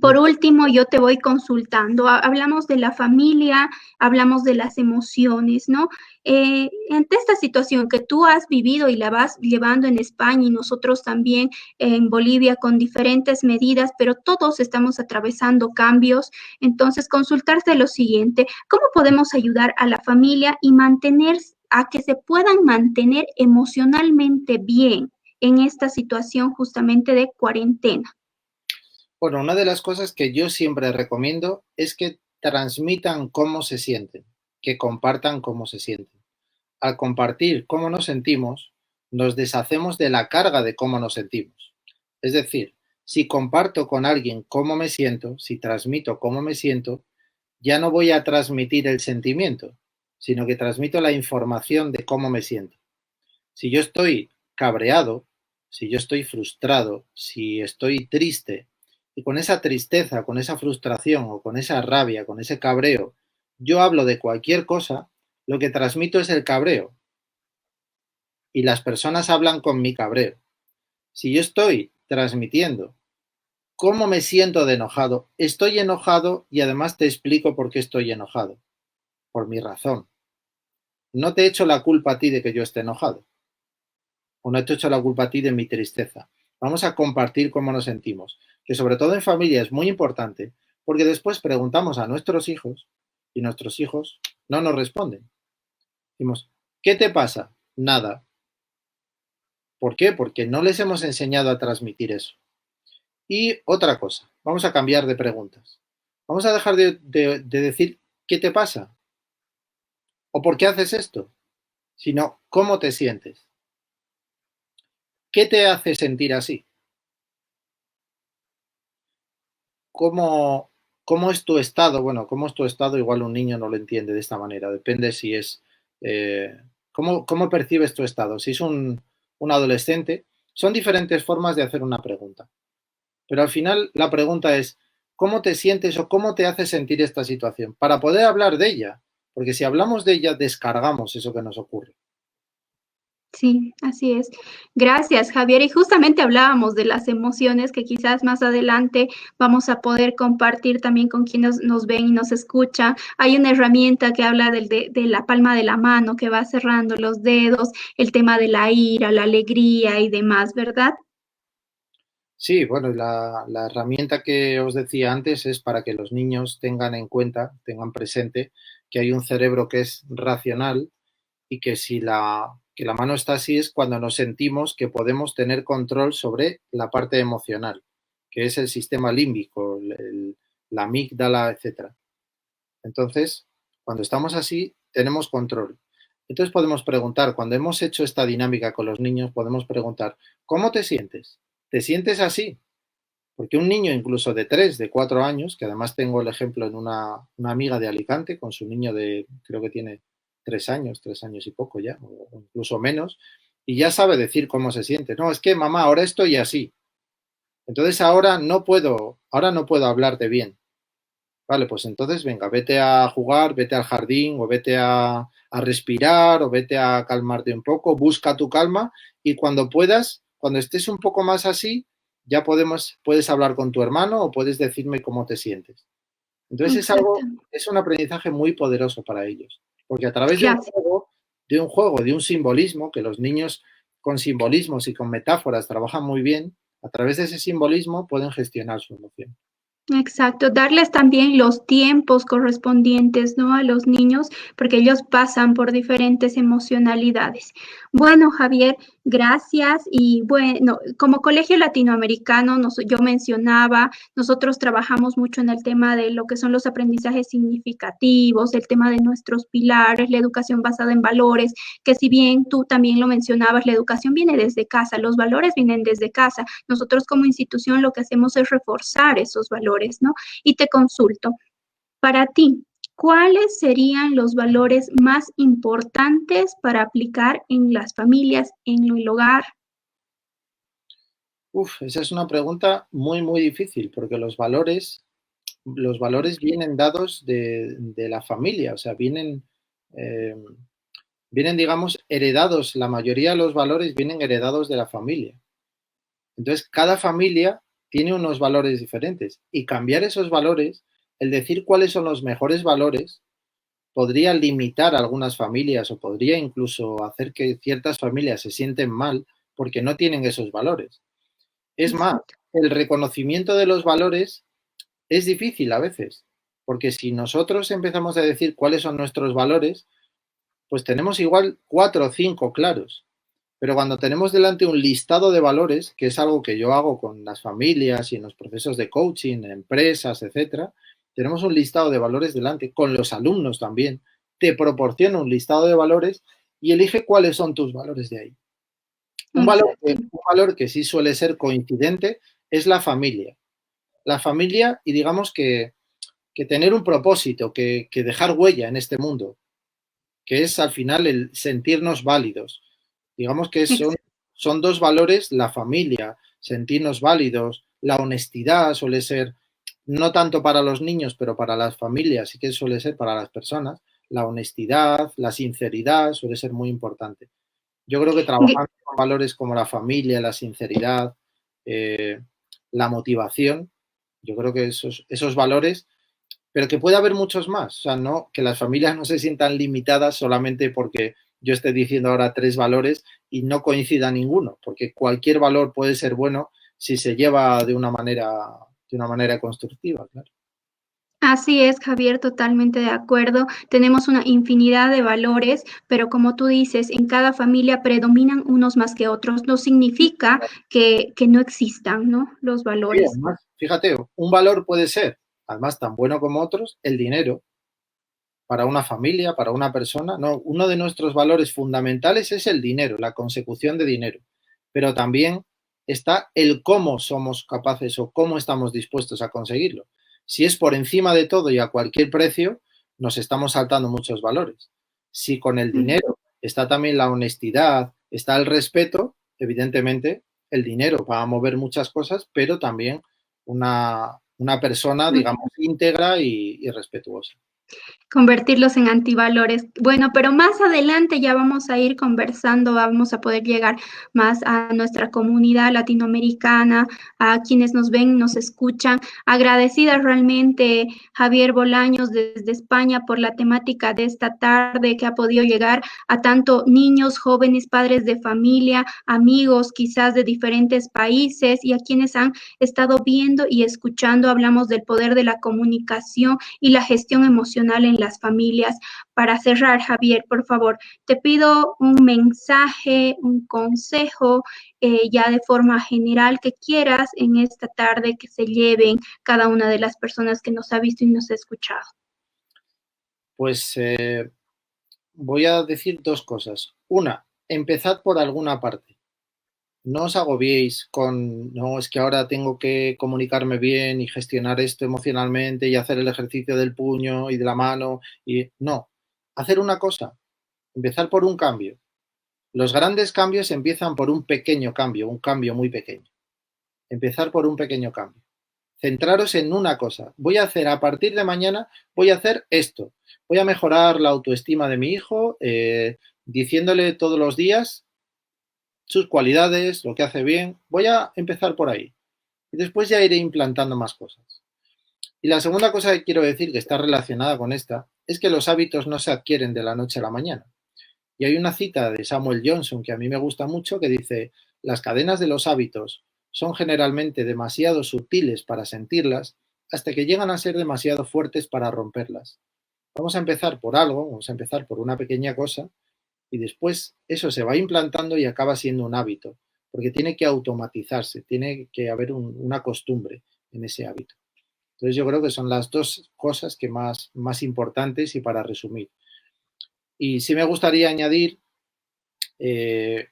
Por último, yo te voy consultando. Hablamos de la familia, hablamos de las emociones, ¿no? Ante esta situación que tú has vivido y la vas llevando en España y nosotros también en Bolivia con diferentes medidas, pero todos estamos atravesando cambios. Entonces, consultarte lo siguiente, ¿cómo podemos ayudar a la familia y mantener, a que se puedan mantener emocionalmente bien en esta situación justamente de cuarentena? Bueno, una de las cosas que yo siempre recomiendo es que transmitan cómo se sienten, que compartan cómo se sienten. Al compartir cómo nos sentimos, nos deshacemos de la carga de cómo nos sentimos. Es decir, Si comparto con alguien cómo me siento, si transmito cómo me siento, ya no voy a transmitir el sentimiento, sino que transmito la información de cómo me siento. Si yo estoy cabreado, si yo estoy frustrado, si estoy triste, y con esa tristeza, con esa frustración o con esa rabia, con ese cabreo, yo hablo de cualquier cosa, lo que transmito es el cabreo. Y las personas hablan con mi cabreo. Si yo estoy transmitiendo cómo me siento de enojado, estoy enojado y además te explico por qué estoy enojado. Por mi razón. No te echo la culpa a ti de que yo esté enojado. O no te echo la culpa a ti de mi tristeza. Vamos a compartir cómo nos sentimos. Que sobre todo en familia es muy importante porque después preguntamos a nuestros hijos y nuestros hijos no nos responden. Decimos, ¿qué te pasa? Nada. ¿Por qué? Porque no les hemos enseñado a transmitir eso. Y otra cosa, vamos a cambiar de preguntas. Vamos a dejar de decir ¿qué te pasa? ¿O por qué haces esto? Sino ¿cómo te sientes? ¿Qué te hace sentir así? ¿Cómo, ¿Cómo es tu estado? Bueno, ¿cómo es tu estado? Igual un niño no lo entiende de esta manera. Depende si es... ¿cómo percibes tu estado? Si es un adolescente, son diferentes formas de hacer una pregunta. Pero al final la pregunta es, ¿cómo te sientes o cómo te hace sentir esta situación? Para poder hablar de ella. Porque si hablamos de ella, descargamos eso que nos ocurre. Sí, así es. Gracias, Javier. Y justamente hablábamos de las emociones que quizás más adelante vamos a poder compartir también con quienes nos ven y nos escuchan. Hay una herramienta que habla de la palma de la mano, que va cerrando los dedos, el tema de la ira, la alegría y demás, ¿verdad? Sí, bueno, la herramienta que os decía antes es para que los niños tengan en cuenta, tengan presente que hay un cerebro que es racional y que si que la mano está así es cuando nos sentimos que podemos tener control sobre la parte emocional, que es el sistema límbico, la amígdala, etcétera. Entonces, cuando estamos así, tenemos control. Entonces podemos preguntar, cuando hemos hecho esta dinámica con los niños, podemos preguntar, ¿cómo te sientes? ¿Te sientes así? Porque un niño incluso de 3, de 4 años, que además tengo el ejemplo en una amiga de Alicante, con su niño de, creo que tiene 3 años y poco ya, o incluso menos, y ya sabe decir cómo se siente. No, es que mamá, ahora estoy así. Entonces ahora no puedo hablarte bien. Vale, pues entonces venga, vete a jugar, vete al jardín, o vete a respirar, o vete a calmarte un poco, busca tu calma y cuando puedas, cuando estés un poco más así, ya puedes hablar con tu hermano o puedes decirme cómo te sientes. Entonces Exacto. es un aprendizaje muy poderoso para ellos, porque a través Gracias. de un simbolismo, que los niños con simbolismos y con metáforas trabajan muy bien, a través de ese simbolismo pueden gestionar su emoción. Exacto, darles también los tiempos correspondientes, ¿no? A los niños, porque ellos pasan por diferentes emocionalidades. Bueno, Javier, gracias. Y bueno, como colegio latinoamericano, yo mencionaba, nosotros trabajamos mucho en el tema de lo que son los aprendizajes significativos, el tema de nuestros pilares, la educación basada en valores, que si bien tú también lo mencionabas, la educación viene desde casa, los valores vienen desde casa. Nosotros como institución lo que hacemos es reforzar esos valores, ¿no? Y te consulto, para ti, ¿cuáles serían los valores más importantes para aplicar en las familias, en el hogar? Uf, esa es una pregunta muy, muy difícil, porque los valores vienen dados de la familia, o sea, eh, vienen, digamos, heredados, la mayoría de los valores vienen heredados de la familia. Entonces, cada familia tiene unos valores diferentes y cambiar esos valores, el decir cuáles son los mejores valores, podría limitar a algunas familias o podría incluso hacer que ciertas familias se sienten mal porque no tienen esos valores. Es más, Exacto. el reconocimiento de los valores es difícil a veces, porque si nosotros empezamos a decir cuáles son nuestros valores, pues tenemos igual 4 o 5 claros. Pero cuando tenemos delante un listado de valores, que es algo que yo hago con las familias y en los procesos de coaching, en empresas, etcétera, tenemos un listado de valores delante, con los alumnos también. Te proporciono un listado de valores y elige cuáles son tus valores de ahí. Exacto. Un valor que sí suele ser coincidente es la familia. La familia y digamos que tener un propósito, que dejar huella en este mundo, que es al final el sentirnos válidos. Digamos que son dos valores, la familia, sentirnos válidos, la honestidad suele ser, no tanto para los niños, pero para las familias, sí que suele ser para las personas, la honestidad, la sinceridad suele ser muy importante. Yo creo que trabajando con valores como la familia, la sinceridad, eh, la motivación, yo creo que esos valores, pero que puede haber muchos más, o sea, no, que las familias no se sientan limitadas solamente porque yo esté diciendo ahora 3 valores y no coincida ninguno, porque cualquier valor puede ser bueno si se lleva de una manera constructiva, claro. Así es, Javier, totalmente de acuerdo. Tenemos una infinidad de valores, pero como tú dices, en cada familia predominan unos más que otros. No significa que no existan, ¿no? Los Sí, valores. además, fíjate, un valor puede ser, además tan bueno como otros, el dinero para una familia, para una persona. No, uno de nuestros valores fundamentales es el dinero, la consecución de dinero, pero también está el cómo somos capaces o cómo estamos dispuestos a conseguirlo. Si es por encima de todo y a cualquier precio, nos estamos saltando muchos valores. Si con el dinero está también la honestidad, está el respeto, evidentemente el dinero va a mover muchas cosas, pero también una persona, digamos, íntegra y respetuosa. Convertirlos en antivalores. Bueno, pero más adelante ya vamos a ir conversando, vamos a poder llegar más a nuestra comunidad latinoamericana, a quienes nos ven, nos escuchan. Agradecida realmente, Javier Bolaños, desde España, por la temática de esta tarde que ha podido llegar a tanto niños, jóvenes, padres de familia, amigos quizás de diferentes países y a quienes han estado viendo y escuchando. Hablamos del poder de la comunicación y la gestión emocional en las familias. Para cerrar, Javier, por favor, te pido un mensaje, un consejo, ya de forma general que quieras en esta tarde que se lleven cada una de las personas que nos ha visto y nos ha escuchado. Pues voy a decir 2 cosas. Una, empezad por alguna parte. No os agobiéis con, no, es que ahora tengo que comunicarme bien y gestionar esto emocionalmente y hacer el ejercicio del puño y de la mano. Y no, hacer una cosa, empezar por un cambio. Los grandes cambios empiezan por un cambio muy pequeño. Empezar por un pequeño cambio. Centraros en una cosa. Voy a hacer a partir de mañana, voy a hacer esto. Voy a mejorar la autoestima de mi hijo, diciéndole todos los días sus cualidades, lo que hace bien. Voy a empezar por ahí. Y después ya iré implantando más cosas. Y la segunda cosa que quiero decir, que está relacionada con esta, es que los hábitos no se adquieren de la noche a la mañana. Y hay una cita de Samuel Johnson que a mí me gusta mucho que dice, las cadenas de los hábitos son generalmente demasiado sutiles para sentirlas hasta que llegan a ser demasiado fuertes para romperlas. Vamos a empezar por algo, vamos a empezar por una pequeña cosa y después eso se va implantando y acaba siendo un hábito, porque tiene que automatizarse, tiene que haber una costumbre en ese hábito. Entonces yo creo que son las 2 cosas que más importantes y para resumir. Y sí me gustaría añadir eh,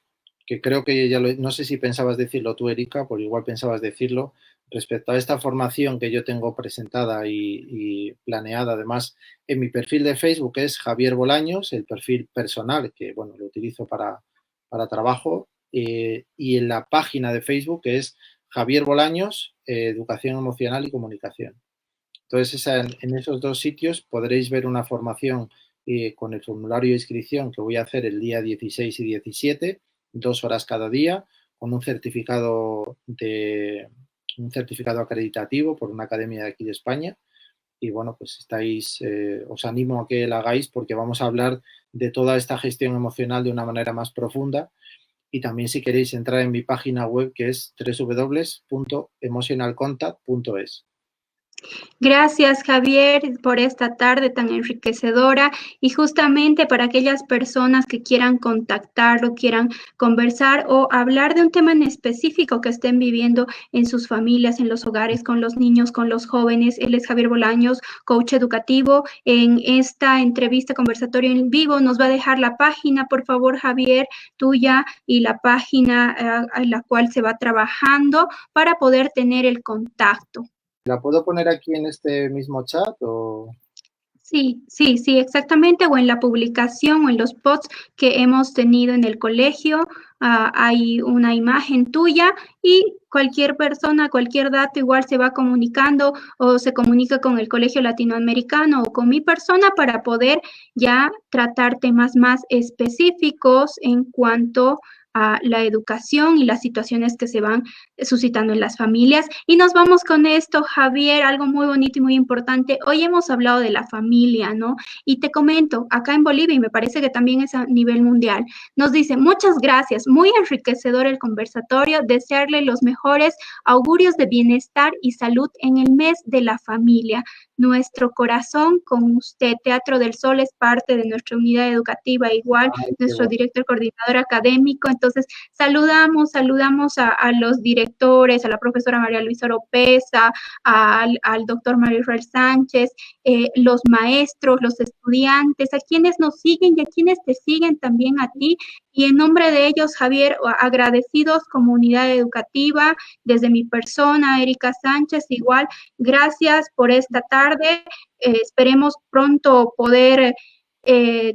que creo que no sé si pensabas decirlo tú, Erika, por igual pensabas decirlo, respecto a esta formación que yo tengo presentada y planeada, además, en mi perfil de Facebook es Javier Bolaños, el perfil personal, que bueno, lo utilizo para trabajo, y en la página de Facebook que es Javier Bolaños, Educación Emocional y Comunicación. Entonces, en esos 2 sitios podréis ver una formación con el formulario de inscripción que voy a hacer el día 16 y 17, 2 horas cada día, con un certificado acreditativo por una academia de aquí de España. Y bueno, pues os animo a que la hagáis porque vamos a hablar de toda esta gestión emocional de una manera más profunda. Y también si queréis entrar en mi página web que es www.emotionalcontact.es. Gracias, Javier, por esta tarde tan enriquecedora y justamente para aquellas personas que quieran contactarlo, quieran conversar o hablar de un tema en específico que estén viviendo en sus familias, en los hogares, con los niños, con los jóvenes. Él es Javier Bolaños, coach educativo. En esta entrevista conversatorio en vivo nos va a dejar la página, por favor, Javier, tuya y la página en la cual se va trabajando para poder tener el contacto. ¿La puedo poner aquí en este mismo chat o...? Sí, sí, sí, exactamente, o en la publicación o en los posts que hemos tenido en el colegio, hay una imagen tuya y cualquier persona, cualquier dato igual se va comunicando o se comunica con el Colegio Latinoamericano o con mi persona para poder ya tratar temas más específicos en cuanto a la educación y las situaciones que se van suscitando en las familias. Y nos vamos con esto, Javier, algo muy bonito y muy importante. Hoy hemos hablado de la familia, ¿no? Y te comento, acá en Bolivia, y me parece que también es a nivel mundial, nos dice, muchas gracias, muy enriquecedor el conversatorio, desearle los mejores augurios de bienestar y salud en el mes de la familia. Nuestro corazón con usted. Teatro del Sol es parte de nuestra unidad educativa, igual Ay, qué nuestro bueno. director coordinador académico. Entonces, saludamos a los directores, a la profesora María Luisa Oropesa, al doctor Mario Israel Sánchez, los maestros, los estudiantes, a quienes nos siguen y a quienes te siguen también a ti. Y en nombre de ellos, Javier, agradecidos comunidad educativa, desde mi persona, Erika Sánchez, igual, gracias por esta tarde. Esperemos pronto poder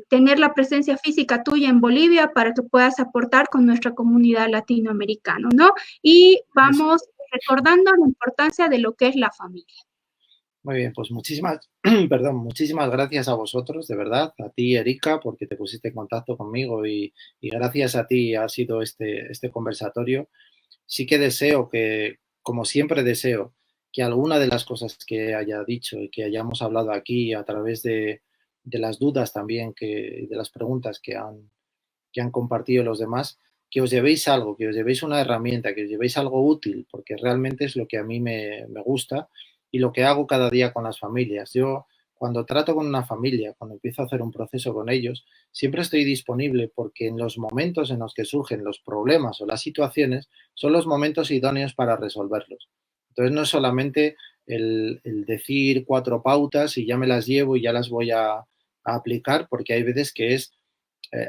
tener la presencia física tuya en Bolivia para que puedas aportar con nuestra comunidad latinoamericana, ¿no? Y vamos recordando la importancia de lo que es la familia. Muy bien, pues muchísimas, perdón, muchísimas gracias a vosotros, de verdad, a ti, Erika, porque te pusiste en contacto conmigo y gracias a ti ha sido este conversatorio. Sí que deseo que, como siempre deseo, que alguna de las cosas que haya dicho y que hayamos hablado aquí a través de las dudas también, de las preguntas que han compartido los demás, que os llevéis algo, que os llevéis una herramienta, que os llevéis algo útil, porque realmente es lo que a mí me gusta y lo que hago cada día con las familias. Yo, cuando trato con una familia, cuando empiezo a hacer un proceso con ellos, siempre estoy disponible porque en los momentos en los que surgen los problemas o las situaciones son los momentos idóneos para resolverlos. Entonces no es solamente el decir 4 pautas y ya me las llevo y ya las voy a aplicar, porque hay veces que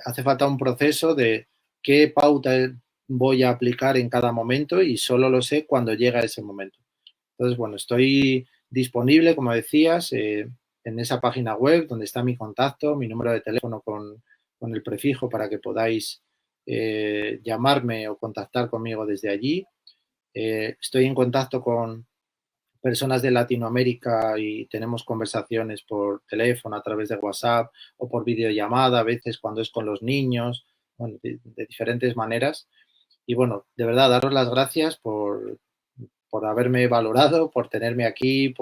hace falta un proceso de qué pauta voy a aplicar en cada momento y solo lo sé cuando llega ese momento. Entonces, bueno, estoy disponible, como decías, en esa página web donde está mi contacto, mi número de teléfono con el prefijo para que podáis llamarme o contactar conmigo desde allí. Estoy en contacto con personas de Latinoamérica y tenemos conversaciones por teléfono, a través de WhatsApp o por videollamada, a veces cuando es con los niños, bueno, de diferentes maneras. Y bueno, de verdad, daros las gracias por haberme valorado, por tenerme aquí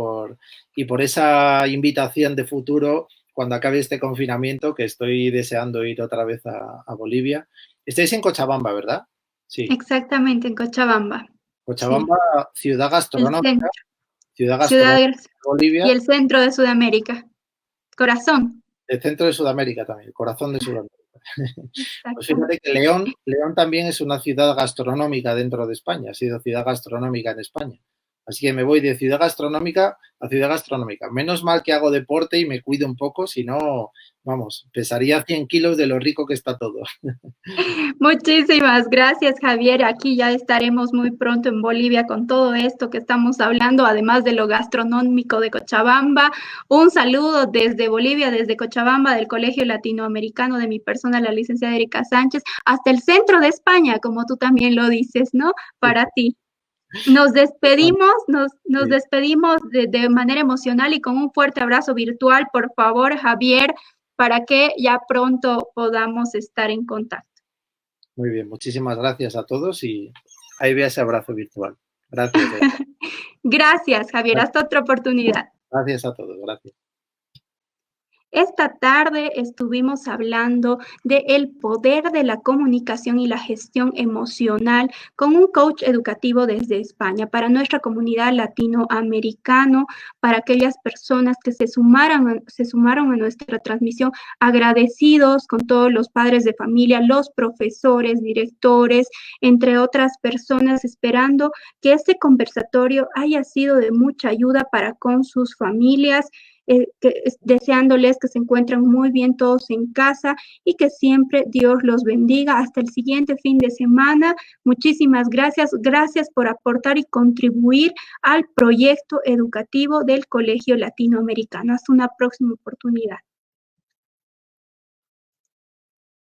y por esa invitación de futuro cuando acabe este confinamiento, que estoy deseando ir otra vez a Bolivia. Estáis en Cochabamba, ¿verdad? Sí. Exactamente, en Cochabamba. Sí, Cochabamba, ciudad el gastronómica, centro, ciudad ciudad gastronómica de y Bolivia. el centro de Sudamérica. Corazón. El centro de Sudamérica también, el corazón de Sudamérica. Pues Exactamente. fíjate que León también es una ciudad gastronómica dentro de España, ha sido ciudad gastronómica en España. Así que me voy de ciudad gastronómica a ciudad gastronómica. Menos mal que hago deporte y me cuido un poco, si no, vamos, pesaría 100 kilos de lo rico que está todo. Muchísimas gracias, Javier. Aquí ya estaremos muy pronto en Bolivia con todo esto que estamos hablando, además de lo gastronómico de Cochabamba. Un saludo desde Bolivia, desde Cochabamba, del Colegio Latinoamericano de mi persona, la licenciada Erika Sánchez, hasta el centro de España, como tú también lo dices, ¿no? Para ti. Nos despedimos de manera emocional y con un fuerte abrazo virtual, por favor, Javier, para que ya pronto podamos estar en contacto. Muy bien, muchísimas gracias a todos y ahí ve ese abrazo virtual. Gracias. Gracias, Javier. Hasta otra oportunidad. Gracias a todos. Gracias. Esta tarde estuvimos hablando de el poder de la comunicación y la gestión emocional con un coach educativo desde España para nuestra comunidad latinoamericana, para aquellas personas que se sumaron a nuestra transmisión, agradecidos con todos los padres de familia, los profesores, directores, entre otras personas, esperando que este conversatorio haya sido de mucha ayuda para con sus familias, deseándoles que se encuentren muy bien todos en casa y que siempre Dios los bendiga. Hasta el siguiente fin de semana. Muchísimas gracias. Gracias por aportar y contribuir al proyecto educativo del Colegio Latinoamericano. Hasta una próxima oportunidad.